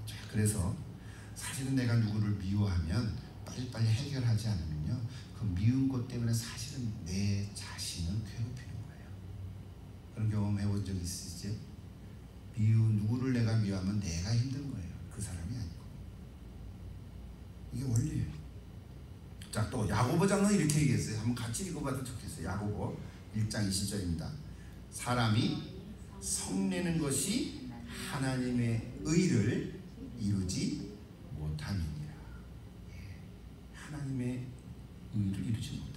자, 그래서 사실은 내가 누구를 미워하면 빨리빨리 해결하지 않으면요, 그 미운 것 때문에 사실은 내 자신을 괴롭히는 거예요. 그런 경험 해본 적 있으시죠? 누구를 내가 미워하면 내가 힘든 거예요. 그 사람이 아니고. 이게 원리예요. 자, 또 야고보 장로는 이렇게 얘기했어요. 한번 같이 읽어봐도 좋겠어요. 야고보 1장 20절입니다. 사람이 성내는 것이 하나님의 의를 이루지 못함이니라. 하나님의 의를 이루지 못한다.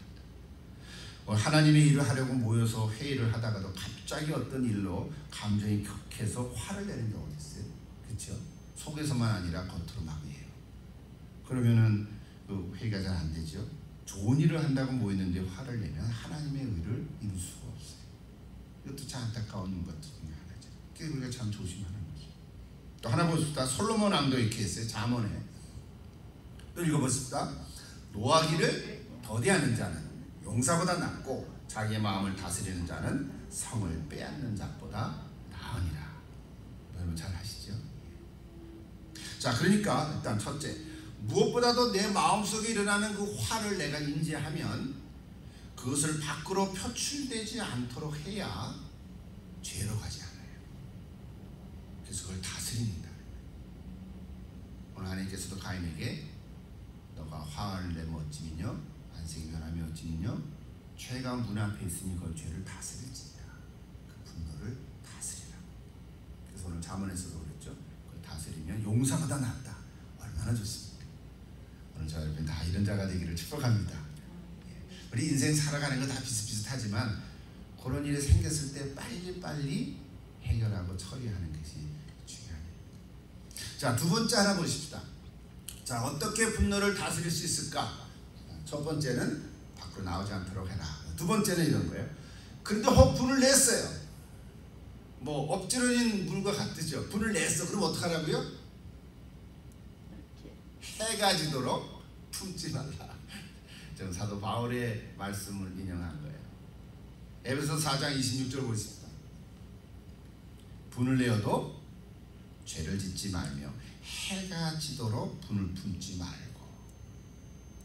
하나님의 일을 하려고 모여서 회의를 하다가도 갑자기 어떤 일로 감정이 격해서 화를 내는 경우가 있어요. 그렇죠? 속에서만 아니라 겉으로 막 해요. 그러면은 그 회의가 잘 안 되죠. 좋은 일을 한다고 모였는데 화를 내면 하나님의 의를 이룰 수가 없어요. 이것도 참 안타까운 것 중에 하나죠. 그래서 우리가 참 조심하는 거죠. 또 하나 보십시다. 솔로몬 왕도 이렇게 했어요. 잠언에. 또 읽어보십시다. 노하기를 더디하는 자는 용사보다 낫고 자기의 마음을 다스리는 자는 성을 빼앗는 자보다 나으니라. 여러분 잘 아시죠? 자, 그러니까 일단 첫째, 무엇보다도 내 마음속에 일어나는 그 화를 내가 인지하면 그것을 밖으로 표출되지 않도록 해야 죄로 가지 않아요. 그래서 그걸 다스린다. 오늘 하나님께서도 가인에게 너가 화를 내면 어찌미뇨 안색이 변하면 어찌미뇨 죄가 문 앞에 있으니 그 죄를 다스릴지니라. 그 분노를 다스리라. 그래서 오늘 잠언에서도 그랬죠. 그걸 다스리면 용사보다 낫다. 얼마나 좋습니까? 오늘 저 여러분 다 이런 자가 되기를 축복합니다. 우리 인생 살아가는 거 다 비슷비슷하지만 그런 일이 생겼을 때 빨리빨리 해결하고 처리하는 것이 중요합니다. 자, 두 번째 하나 보십시다. 자, 어떻게 분노를 다스릴 수 있을까? 첫 번째는 밖으로 나오지 않도록 해라. 두 번째는 이런 거예요. 근데 분을 냈어요. 뭐 엎질러진 물과 같으죠. 분을 냈어. 그럼 어떡하라고요? 해가 지도록 품지 말라. 저는 사도 바울의 말씀을 인용한 거예요. 에베소서 4장 26절 보십시다. 분을 내어도 죄를 짓지 말며 해가 지도록 분을 품지 말고.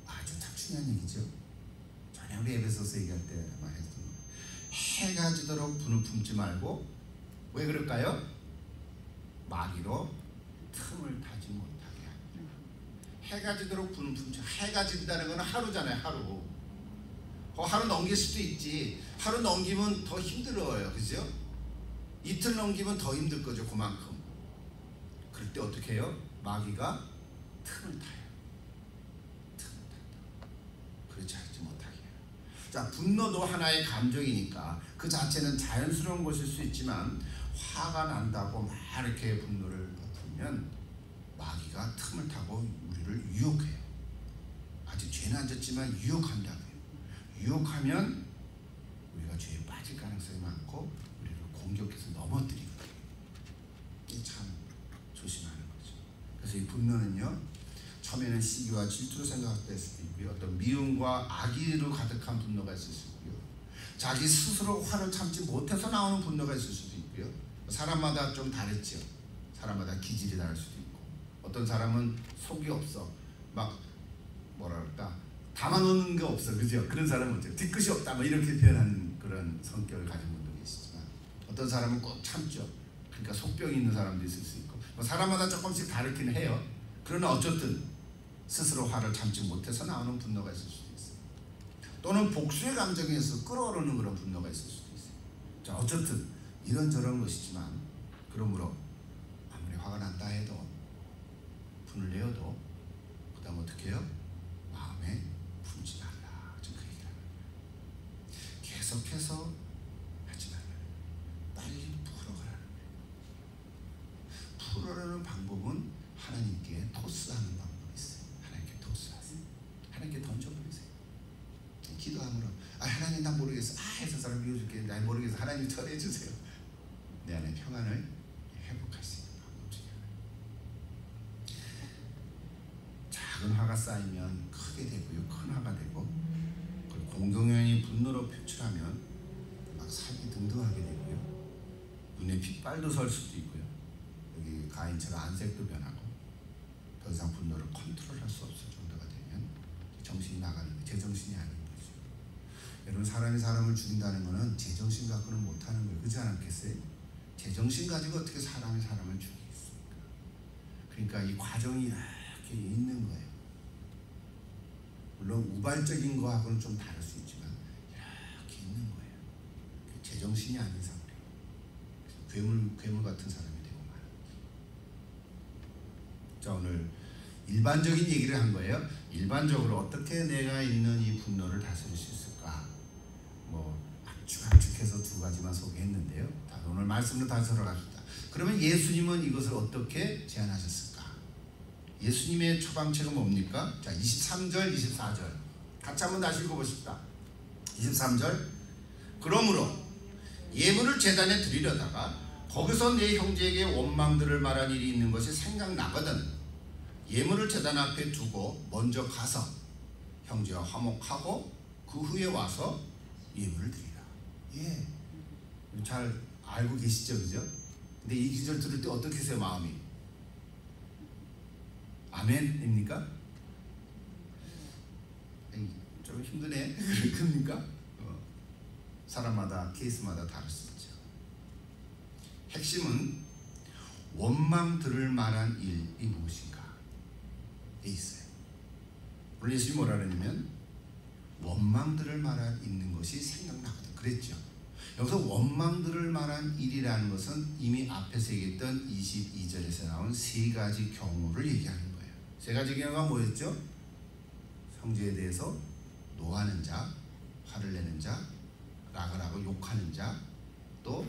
아주 참 중요한 얘기죠. 전에 우리 에베소서 얘기할 때 말했던 해가 지도록 분을 품지 말고. 왜 그럴까요? 마귀로 틈을 타지 못하게 합니다. 해가 지도록 분을 품지. 해가 진다는 건 하루잖아요. 하루. 하루 넘길 수도 있지. 하루 넘기면 더 힘들어요. 그죠? 이틀 넘기면 더 힘들 거죠. 그만큼. 그럴 때 어떻게 해요? 마귀가 틈을 타요. 틈을 탄다. 그렇지 않지 못하게 해요. 자, 분노도 하나의 감정이니까 그 자체는 자연스러운 것일 수 있지만 화가 난다고 막 이렇게 분노를 버티면 마귀가 틈을 타고 우리를 유혹해요. 아직 죄는 안 졌지만 유혹한다고요. 유혹하면 우리가 죄에 빠질 가능성이 많고 우리를 공격해서 넘어뜨리거든요. 이게 참 조심하는 거죠. 그래서 이 분노는요, 처음에는 시기와 질투로 생각될 수도 있고요, 어떤 미움과 악의로 가득한 분노가 있을 수 있고요, 자기 스스로 화를 참지 못해서 나오는 분노가 있을 수도 있고요. 사람마다 좀 다르죠. 사람마다 기질이 다를 수도 있고, 어떤 사람은 속이 없어, 막 뭐랄까 담아놓는 게 없어, 그죠? 그런 사람은 어때요? 뒤끝이 없다, 뭐 이렇게 표현하는 그런 성격을 가진 분도 계시지만, 어떤 사람은 꼭 참죠. 그러니까 속병이 있는 사람도 있을 수 있고, 뭐 사람마다 조금씩 다르긴 해요. 그러나 어쨌든 스스로 화를 참지 못해서 나오는 분노가 있을 수도 있어요. 또는 복수의 감정에서 끌어오르는 그런 분노가 있을 수도 있어요. 자, 어쨌든 이런저런 것이지만, 그러므로 아무리 화가 난다 해도, 분을 내어도 그 다음 어떻게 해요? 마음에 품지 말라. 좀 그 얘기를 하는 거예요. 계속해서 하지 말라. 빨리 풀어가라는 거예요. 풀어가는 방법은 하나님께 토스하는 방법이 있어요. 하나님께 토스하세요. 하나님께 던져버리세요. 기도함으로, 하나님 나 모르겠어. 저 사람 미워줄게. 나 모르겠어. 하나님 처리해주세요. 내 안에 평안을 회복할 수 있는 방법 중에 하나예요. 작은 화가 쌓이면 크게 되고요, 큰 화가 되고, 그리고 공동연히 분노로 표출하면 막 살기 등등하게 되고요, 눈에 핏발도 설 수도 있고요, 여기 가인처럼 안색도 변하고, 더 이상 분노를 컨트롤할 수 없을 정도가 되면 정신이 나가는 거예요. 제정신이 아닌 거죠. 여러분, 사람이 사람을 죽인다는 것은 제정신 갖고는 못하는 거예요. 그렇지 않겠어요? 제정신 가지고 어떻게 사람이 사람을 죽이겠습니까? 그러니까 이 과정이 이렇게 있는 거예요. 물론 우발적인 거하고는 좀 다를 수 있지만 이렇게 있는 거예요. 제정신이 아닌 상태. 괴물 같은 사람이 되고 말아요. 자, 오늘 일반적인 얘기를 한 거예요. 일반적으로 어떻게 내가 있는 이 분노를 다스릴 수 있을까? 뭐 압축해서 두 가지만 소개했는데요. 오늘 말씀으로 다시 돌아갑시다. 그러면 예수님은 이것을 어떻게 제안하셨을까? 예수님의 처방책은 뭡니까? 자, 23절, 24절 같이 한번 다시 읽어보십시다. 23절, 그러므로 예물을 제단에 드리려다가 거기서 내 형제에게 원망들을 말한 일이 있는 것이 생각나거든 예물을 제단 앞에 두고 먼저 가서 형제와 화목하고 그 후에 와서 예물을 드리라. 예, 잘 알고 계시죠, 그죠? 근데 이 기절 들을 때 어떻게 해요, 마음이? 아멘입니까? 좀 힘드네. 그럽니까? 사람마다 케이스마다 다를 수 있죠. 핵심은 원망 들을 만한 일이 무엇인가에 있어요. 오늘 예수님이 뭐라 그러냐면 원망 들을 만한 있는 것이 생각나거든 그랬죠. 여기서 원망 들을 만한 일이라는 것은 이미 앞에서 얘기했던 22절에서 나온 세 가지 경우를 얘기하는 거예요. 세 가지 경우가 뭐였죠? 형제에 대해서 노하는 자, 화를 내는 자, 락을 하고 욕하는 자, 또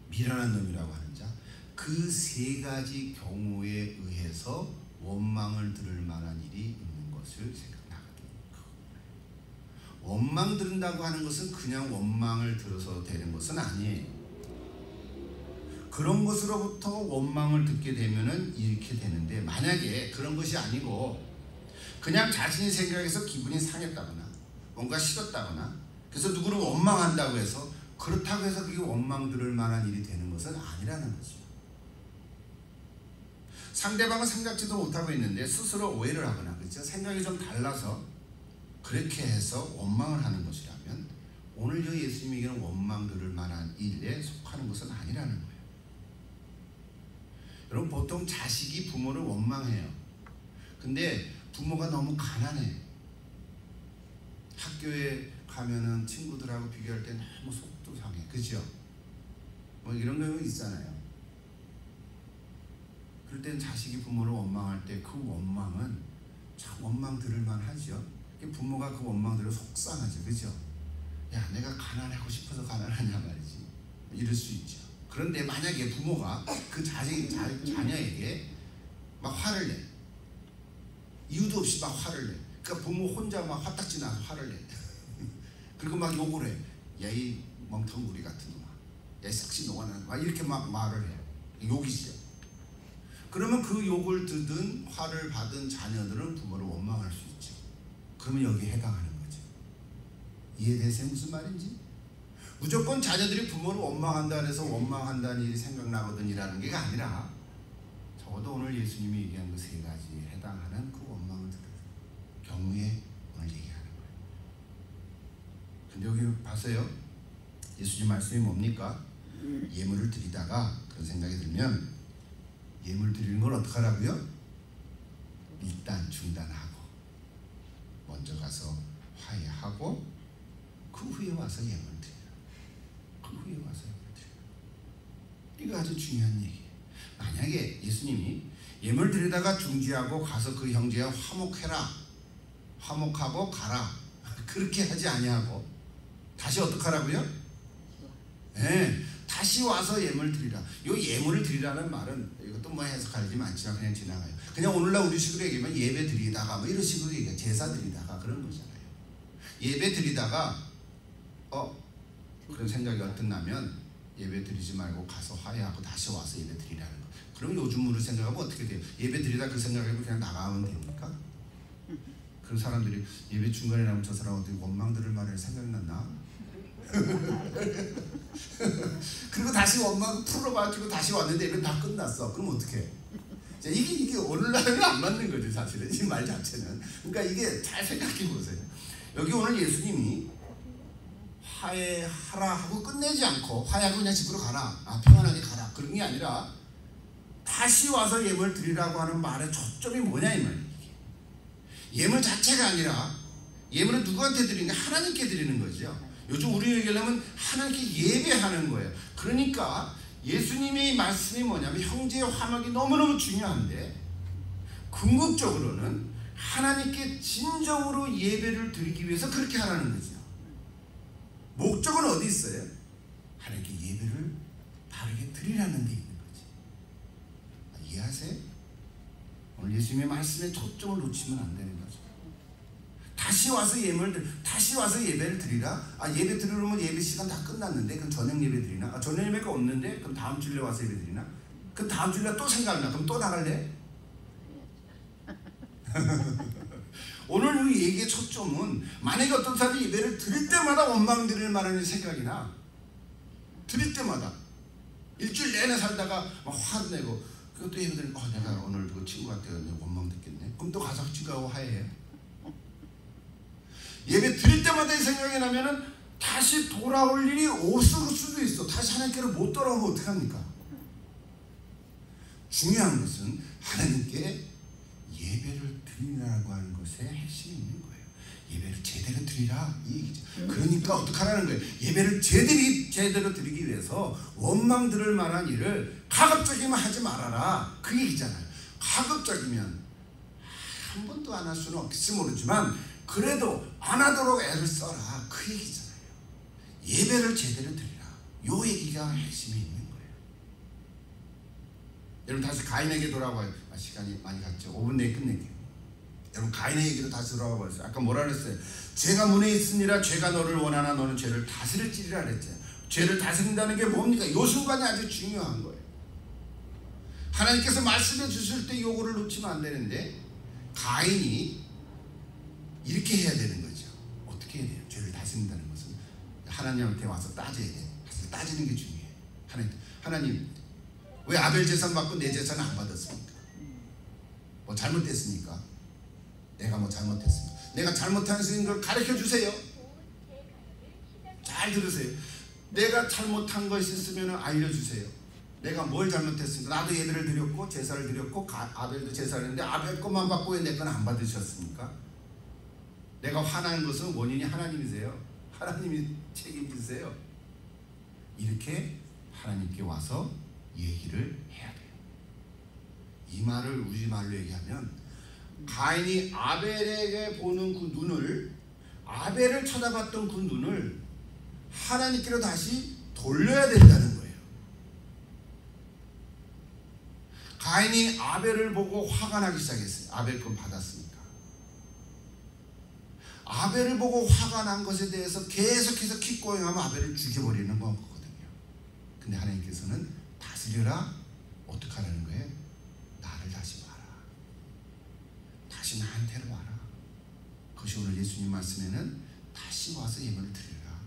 미련한 놈이라고 하는 자, 그 세 가지 경우에 의해서 원망을 들을 만한 일이 있는 것을 생각나거든요. 원망 들은다고 하는 것은 그냥 원망을 들어서 되는 것은 아니에요. 그런 것으로부터 원망을 듣게 되면은 이렇게 되는데, 만약에 그런 것이 아니고 그냥 자신이 생각해서 기분이 상했다거나 뭔가 싫었다거나 그래서 누구를 원망한다고 해서 그렇다고 해서 그게 원망 들을 만한 일이 되는 것은 아니라는 거죠. 상대방은 생각지도 못하고 있는데 스스로 오해를 하거나 그렇죠? 생각이 좀 달라서 그렇게 해서 원망을 하는 것이라면 오늘 저 예수님이 얘기하는 원망 들을 만한 일에 속하는 것은 아니라는 거예요. 여러분, 보통 자식이 부모를 원망해요. 근데 부모가 너무 가난해. 학교에 가면은 친구들하고 비교할 때 너무 속도 상해. 그죠? 뭐 이런 경우 있잖아요. 그럴 땐 자식이 부모를 원망할 때 그 원망은 참 원망 들을만 하죠. 부모가 그 원망 들으면 속상하죠. 그죠? 야, 내가 가난하고 싶어서 가난하냐 말이지. 이럴 수 있죠. 그런데 만약에 부모가 그 자녀에게 막 화를 내. 이유도 없이 막 화를 내. 그러니까 부모 혼자 막 화딱지 나서 화를 내. 그리고 막 욕을 해. 야, 이 멍텅구리 같은 놈아. 야, 이 싹시 노가는 막 이렇게 막 말을 해. 욕이죠. 그러면 그 욕을 듣은 화를 받은 자녀들은 부모를 원망할 수 있죠. 그러면 여기에 해당하는 거죠. 이해되세요? 무슨 말인지? 무조건 자녀들이 부모를 원망한다 해서 원망한다는 일이 생각나거든이라는 게 아니라 적어도 오늘 예수님이 얘기한 그 세 가지에 해당하는 그 원망을 들을 경우에 오늘 얘기하는 거예요. 근데 여기 봐서요. 예수님 말씀이 뭡니까? 예물을 드리다가 그런 생각이 들면 예물 드리는 걸 어떻게 하라고요? 일단 중단하고 먼저 가서 화해하고 그 후에 와서 예물 드리라. 그 후에 와서 예물 드리라. 이거 아주 중요한 얘기예요. 만약에 예수님이 예물 드리다가 중지하고 가서 그 형제와 화목해라, 화목하고 가라, 그렇게 하지 아니하고 다시 어떻게 하라고요? 네, 다시 와서 예물 드리라. 이 예물을 드리라는 말은 이것도 뭐 해석할 일이 많지만 그냥 지나가요. 그냥 오늘날 우리 식으로 얘기하면 예배 드리다가 뭐 이런 식으로 얘기해요. 제사 드리다가 그런 거잖아요. 예배 드리다가 그런 생각이 어떻나면 예배 드리지 말고 가서 화해하고 다시 와서 예배 드리라는 거. 그럼 요즘으로 생각하면 어떻게 돼요? 예배 드리다 그 생각하고 그냥 나가면 됩니까? 그런 사람들이 예배 중간에 나면 저 사람 어떻게 원망 들을 말에 생각이 났나? 그리고 다시 원망 풀어가지고 다시 왔는데 예배 다 끝났어. 그럼 어떡해? 자, 이게 오늘날은 안 맞는 거죠, 사실은. 이 말 자체는. 그러니까 이게 잘 생각해 보세요. 여기 오늘 예수님이 화해하라 하고 끝내지 않고 화해하고 그냥 집으로 가라, 평안하게 가라, 그런 게 아니라 다시 와서 예물 드리라고 하는 말의 초점이 뭐냐 이 말이에요. 예물 자체가 아니라 예물은 누구한테 드리는 게 하나님께 드리는 거죠. 요즘 우리 얘기하려면 하나님께 예배하는 거예요. 그러니까 예수님의 말씀이 뭐냐면 형제의 화목이 너무너무 중요한데 궁극적으로는 하나님께 진정으로 예배를 드리기 위해서 그렇게 하라는 거죠. 목적은 어디 있어요? 하나님께 예배를 바르게 드리라는 데 있는 거지. 이해하세요? 오늘 예수님의 말씀에 초점을 놓치면 안 되는 거죠. 다시 와서 예배를 드리라. 예배 드리려면 예배 시간 다 끝났는데 그럼 저녁 예배 드리나? 저녁 예배가 없는데 그럼 다음 주일에 와서 예배 드리나? 그럼 다음 주일에 또 생각나? 그럼 또 나갈래? 오늘 이 얘기의 초점은 만약에 어떤 사람이 예배를 드릴 때마다 원망 드릴 만한 생각이 나. 드릴 때마다 일주일 내내 살다가 막 화를 내고 그것도 예배 드리면 내가 오늘 그 친구한테 원망 듣겠네. 그럼 또 가서 친구하고 화해해요. 예배 드릴 때마다 이 생각이 나면은 다시 돌아올 일이 없을 수도 있어. 다시 하나님께로 못 돌아오면 어떡합니까? 중요한 것은 하나님께 예배를 드리라고 하는 것에 핵심이 있는 거예요. 예배를 제대로 드리라 이 얘기죠. 그러니까 어떡하라는 거예요. 예배를 제대로 드리기 위해서 원망 들을 만한 일을 가급적이면 하지 말아라 그 얘기잖아요. 가급적이면 한 번도 안 할 수는 없을지 모르지만 그래도 안 하도록 애를 써라 그 얘기잖아요. 예배를 제대로 드리라 요 얘기가 핵심이 있는 거예요. 여러분 다시 가인에게 돌아와요. 시간이 많이 갔죠. 5분 내에 끝낼게요. 여러분 가인의 얘기로 다시 돌아와 버렸어요. 아까 뭐라 그랬어요? 죄가 문에 있으니라 죄가 너를 원하나 너는 죄를 다스릴지리라 그랬죠. 죄를 다스린다는 게 뭡니까? 이 순간이 아주 중요한 거예요. 하나님께서 말씀해 주실 때 요거를 놓치면 안 되는데 가인이 이렇게 해야 되는 거죠. 어떻게 해야 돼요? 죄를 다스린다는 것은 하나님한테 와서 따져야 돼요. 사실 따지는 게 중요해요. 하나님 왜 아벨 제사 받고 내 제사는 안 받았습니까? 뭐 잘못됐습니까? 내가 뭐 잘못했습니까? 내가 잘못한 걸 가르쳐 주세요. 잘 들으세요. 내가 잘못한 것이 있으면 알려주세요. 내가 뭘 잘못했습니까? 나도 예배를 드렸고 제사를 드렸고 아벨도 제사를 했는데 아벨 것만 받고 왜 내 건 안 받으셨습니까? 내가 화난 것은 원인이 하나님이세요. 하나님이 책임지세요. 이렇게 하나님께 와서 얘기를 해야 돼요. 이 말을 우리 말로 얘기하면 가인이 아벨에게 보는 그 눈을 아벨을 쳐다봤던 그 눈을 하나님께로 다시 돌려야 된다는 거예요. 가인이 아벨을 보고 화가 나기 시작했어요. 아벨 건 받았으니까. 아벨을 보고 화가 난 것에 대해서 계속해서 킥고잉하면 아벨을 죽여버리는 거거든요. 근데 하나님께서는 다스려라. 어떻게 하라는 거예요? 나를 다시 봐라. 다시 나한테로 와라. 그것이 오늘 예수님 말씀에는 다시 와서 예물을 드리라.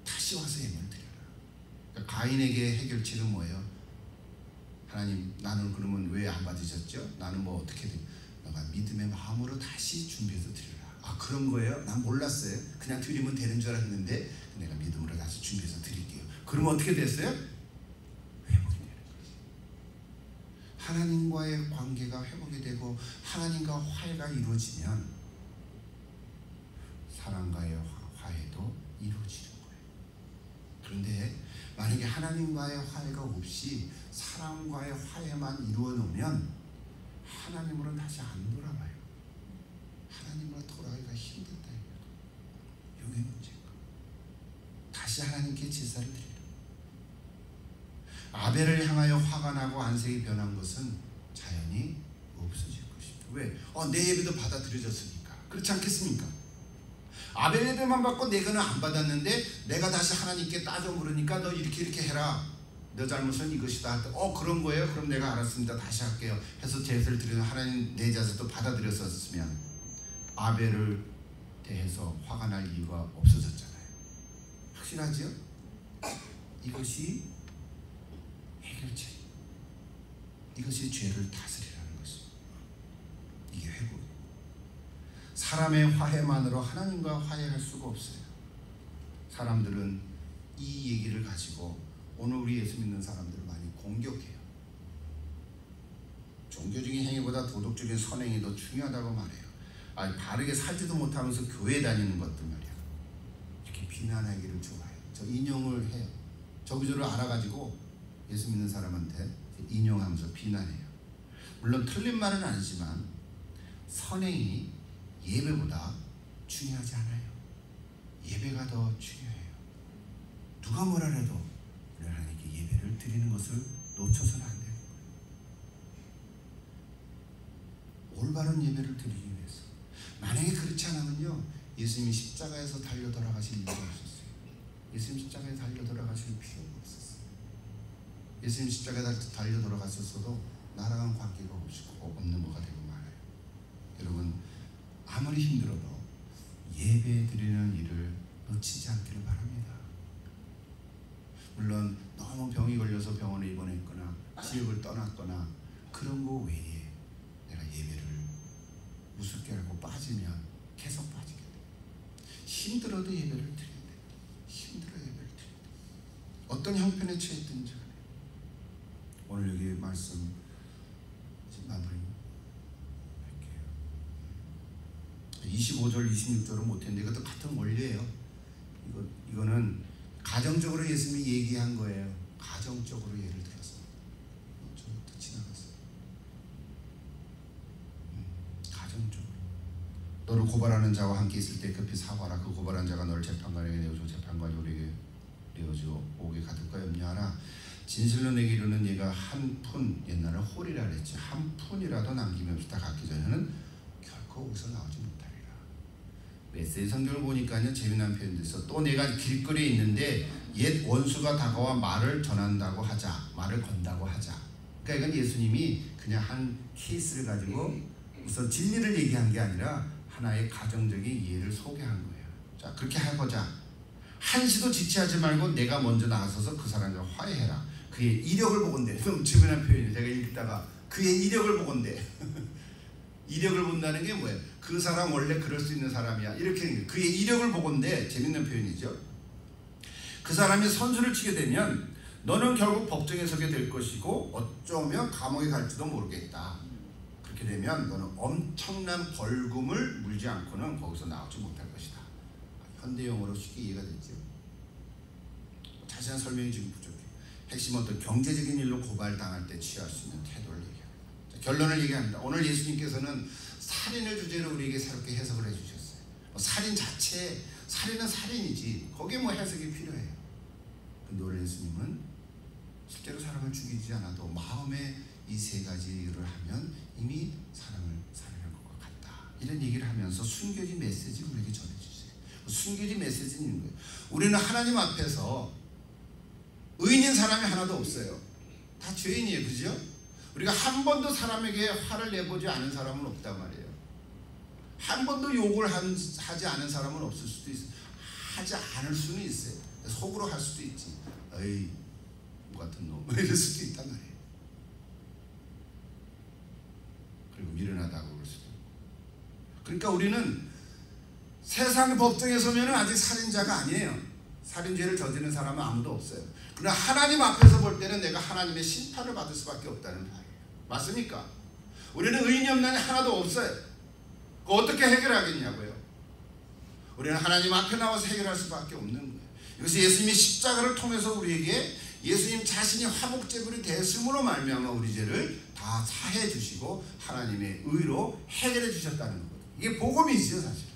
다시 와서 예물을 드리라. 그러니까 가인에게 해결책은 뭐예요? 하나님 나는 그러면 왜 안 받으셨죠? 나는 뭐 어떻게 돼? 너가 믿음의 마음으로 다시 준비해서 드리라. 아 그런 거예요? 난 몰랐어요. 그냥 드리면 되는 줄 알았는데 내가 믿음으로 다시 준비해서 드릴게요. 그러면 어떻게 됐어요? 회복이 되는 거지. 하나님과의 관계가 회복이 되고 하나님과 화해가 이루어지면 사람과의 화해도 이루어지는 거예요. 그런데 만약에 하나님과의 화해가 없이 사람과의 화해만 이루어 놓으면 하나님으로 다시 안 돌아와요. 하나님으로 돌아가기가 힘들다. 이게 문제가. 다시 하나님께 제사를 드리라. 아벨을 향하여 화가 나고 안색이 변한 것은 자연히 없어질 것입니다. 왜? 내 예배도 받아들여졌으니까. 그렇지 않겠습니까? 아벨 예배만 받고 내 거는 안 받았는데 내가 다시 하나님께 따져 물으니까 너 이렇게 해라. 너 잘못은 이것이다 할 때 그런 거예요? 그럼 내가 알았습니다. 다시 할게요. 해서 제사를 드리는 하나님 내 자세도 받아들였었으면 아벨을 대해서 화가 날 이유가 없어졌잖아요. 확실하죠? 이것이 해결책. 이것이 죄를 다스리라는 것입니다. 이게 회복이에요. 사람의 화해만으로 하나님과 화해할 수가 없어요. 사람들은 이 얘기를 가지고 오늘 우리 예수 믿는 사람들을 많이 공격해요. 종교적인 행위보다 도덕적인 선행이 더 중요하다고 말해요. 바르게 살지도 못하면서 교회 다니는 것들 말이야. 이렇게 비난하기를 좋아해요. 저 인용을 해요. 저 구조를 알아가지고 예수 믿는 사람한테 인용하면서 비난해요. 물론 틀린 말은 아니지만 선행이 예배보다 중요하지 않아요. 예배가 더 중요해요. 누가 뭐라 해도 우리 하나님께 예배를 드리는 것을 놓쳐서는 안 돼요. 올바른 예배를 드리기 위해서. 만약에 그렇지 않으면요, 예수님이 십자가에서 달려 돌아가실 이유가 없었어요. 예수님 십자가에 달려 돌아가실 필요가 없었어요. 예수님 십자가에 달려 돌아가셨어도 나랑은 관계가 없는 거가 되고 말아요. 여러분, 아무리 힘들어도 예배 드리는 일을 놓치지 않기를 바랍니다. 물론 너무 병이 걸려서 병원에 입원했거나 지역을 떠났거나 그런 거 외에 내가 예배를 우습게 알고 빠지면 계속 빠지게 돼. 힘들어도 예배를 드려야 돼. 힘들어 예배를 드려야 돼. 어떤 형편에 처했든지 간에. 오늘 여기 말씀 이제 마무리 25절 26절은 못했는데 이것도 같은 원리예요. 이거는 가정적으로 예수님이 얘기한 거예요. 가정적으로 예를 들어서 저부터 지나갔어요. 가정적으로 너를 고발하는 자와 함께 있을 때 급히 사과하라. 그 고발한 자가 너를 재판관에게 내어주고 재판관이 우리에게 내어주고 오게 가득과 염려하라. 진실로 내게 이르는 얘가 한 푼, 옛날에 홀이라 그랬지, 한 푼이라도 남김이 없이 다 갖기 전에는 결코 거기서 나오지 못하리라. 메시지 성경을 보니까요 재미난 표현도 있어. 또 내가 길거리에 있는데 옛 원수가 다가와 말을 전한다고 하자, 말을 건다고 하자. 그러니까 이건 예수님이 그냥 한 케이스를 가지고 우선 진리를 얘기한 게 아니라 하나의 가정적인 이해를 소개한 거예요. 자, 그렇게 해보자. 한시도 지체하지 말고 내가 먼저 나서서 그 사람과 화해해라. 그의 이력을 보건대. 좀 주변한 표현이 제가 읽다가 그의 이력을 보건대. 이력을 본다는 게 뭐예요? 그 사람 원래 그럴 수 있는 사람이야. 이렇게 그의 이력을 보건대. 재밌는 표현이죠. 그 사람이 선수를 치게 되면 너는 결국 법정에 서게 될 것이고 어쩌면 감옥에 갈지도 모르겠다. 그렇게 되면 너는 엄청난 벌금을 물지 않고는 거기서 나오지 못할 것이다. 현대용어로 쉽게 이해가 되죠. 자세한 설명이 지금 부족해. 핵심은 어떤 경제적인 일로 고발당할 때 취할 수 있는 태도를 얘기합니다. 결론을 얘기합니다. 오늘 예수님께서는 살인을 주제로 우리에게 새롭게 해석을 해주셨어요. 살인 자체, 살인은 살인이지 거기에 뭐 해석이 필요해요. 근데 오늘 예수님은 실제로 사람을 죽이지 않아도 마음에 이 세 가지를 하면 이미 사람을 살인할 것과 같다. 이런 얘기를 하면서 순교지 메시지를 우리에게 전해주세요. 순교지 메시지는 있는 거예요. 우리는 하나님 앞에서 의인인 사람이 하나도 없어요. 다 죄인이에요. 그죠? 우리가 한 번도 사람에게 화를 내보지 않은 사람은 없단 말이에요. 한 번도 욕을 하지 않은 사람은 없을 수도 있어요. 하지 않을 수는 있어요. 속으로 할 수도 있지. 에이, 뭐 같은 놈. 이럴 수도 있단 말이에요. 그리고 미련하다고 그럴 수도 있고. 그러니까 우리는 세상 법정에 서면 아직 살인자가 아니에요. 살인죄를 저지른 사람은 아무도 없어요. 그러나 하나님 앞에서 볼 때는 내가 하나님의 심판을 받을 수밖에 없다는 말이에요. 맞습니까? 우리는 의인이 없는 한 하나도 없어요. 어떻게 해결하겠냐고요? 우리는 하나님 앞에 나와서 해결할 수밖에 없는 거예요. 그래서 예수님이 십자가를 통해서 우리에게 예수님 자신이 화목제물이 됐음으로 말미암아 우리 죄를 다 사해 주시고 하나님의 의로 해결해 주셨다는 거거든요. 이게 복음이지요, 사실.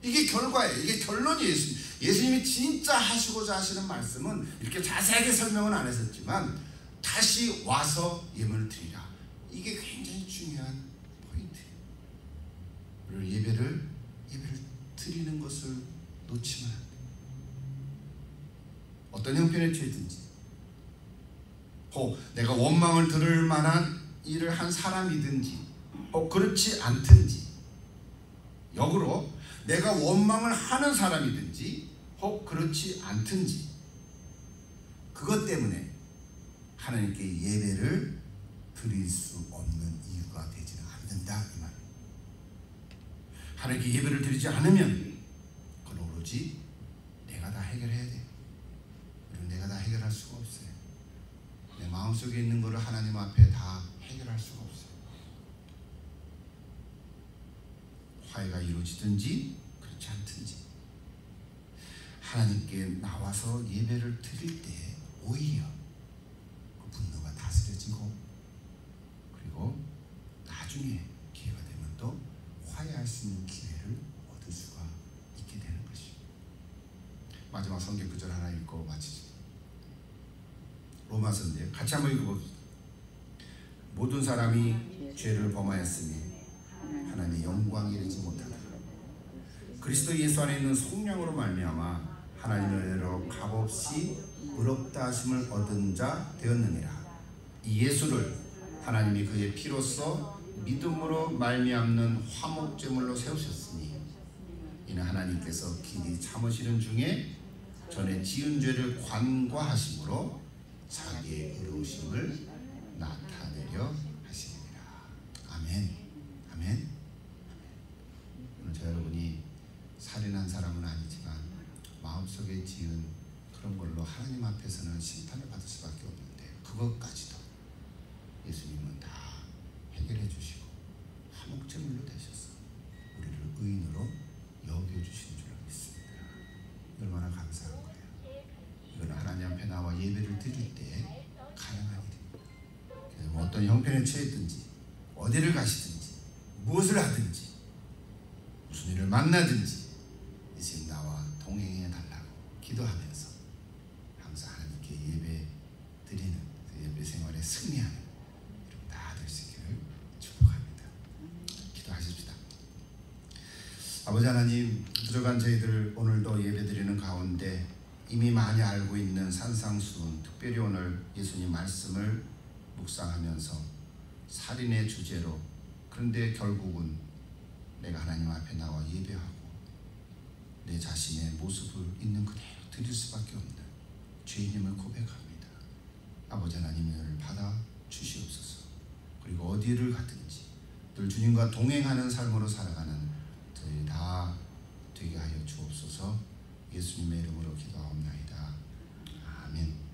이게 결과예요. 이게 결론이에요. 예수님이 진짜 하시고자 하시는 말씀은 이렇게 자세하게 설명은 안 했었지만 다시 와서 예물을 드리라. 이게 굉장히 중요한 포인트예요. 그리고 예배를 드리는 것을 놓치면 안 돼요. 어떤 형편에 처해든지 내가 원망을 들을 만한 일을 한 사람이든지 그렇지 않든지 역으로 내가 원망을 하는 사람이든지 혹 그렇지 않든지 그것 때문에 하나님께 예배를 드릴 수 없는 이유가 되지는 않는다 이 말이에요. 하나님께 예배를 드리지 않으면 그건 오로지 내가 다 해결해야 돼. 그리고 내가 다 해결할 수가 없어요. 내 마음속에 있는 것을 하나님 앞에 다 해결할 수가 없어요. 화해가 이루어지든지 그렇지 않든지 하나님께 나와서 예배를 드릴 때 오히려 그 분노가 다스려지고 그리고 나중에 기회가 되면 또 화해할 수 있는 기회를 얻을 수가 있게 되는 것입니다. 마지막 성경 구절 하나 읽고 마치죠. 로마서인데 같이 한번 읽어봅시다. 모든 사람이 죄를 범하였으니 하나님의 영광에 이르지 못하다. 그리스도 예수 안에 있는 속량으로 말미암아 하나님의 은혜로 값없이 의롭다 하심을 얻은 자 되었느니라. 이 예수를 하나님이 그의 피로써 믿음으로 말미암는 화목제물로 세우셨으니 이는 하나님께서 길이 참으시는 중에 전에 지은 죄를 관과하심으로 자기의 의로우심을 나타내려 하시느니라. 아멘. 아멘. 오늘 저 여러분이 살인한 사람은 아니지만 마음속에 지은 그런 걸로 하나님 앞에서는 심판을 받을 수밖에 없는데 그것까지도 예수님은 다 해결해 주시고 화목제물로 되셔서 우리를 의인으로 여겨주시는 줄로 믿습니다. 얼마나 감사한 거예요. 이건 하나님 앞에 나와 예배를 드릴 때 가능한 일입니다. 그래서 뭐 어떤 형편에 처했든지 어디를 가시든지 무엇을 하든지 무슨 일을 만나든지 이제 나와 동행해 달라고 기도하면서 항상 하나님께 예배 드리는 예배 생활에 승리하는 여러분 다 될 수 있기를 축복합니다. 기도하십시다. 아버지 하나님, 부족한 저희들 오늘도 예배드리는 가운데 이미 많이 알고 있는 산상수훈, 특별히 오늘 예수님 말씀을 묵상하면서 살인의 주제로, 그런데 결국은 내가 하나님 앞에 나와 예배하고 내 자신의 모습을 있는 그대로 드릴 수밖에 없는 죄인임을 고백합니다. 아버지 하나님을 받아 주시옵소서. 그리고 어디를 가든지 늘 주님과 동행하는 삶으로 살아가는 저희 다 되게 하여 주옵소서. 예수님의 이름으로 기도하옵나이다. 아멘.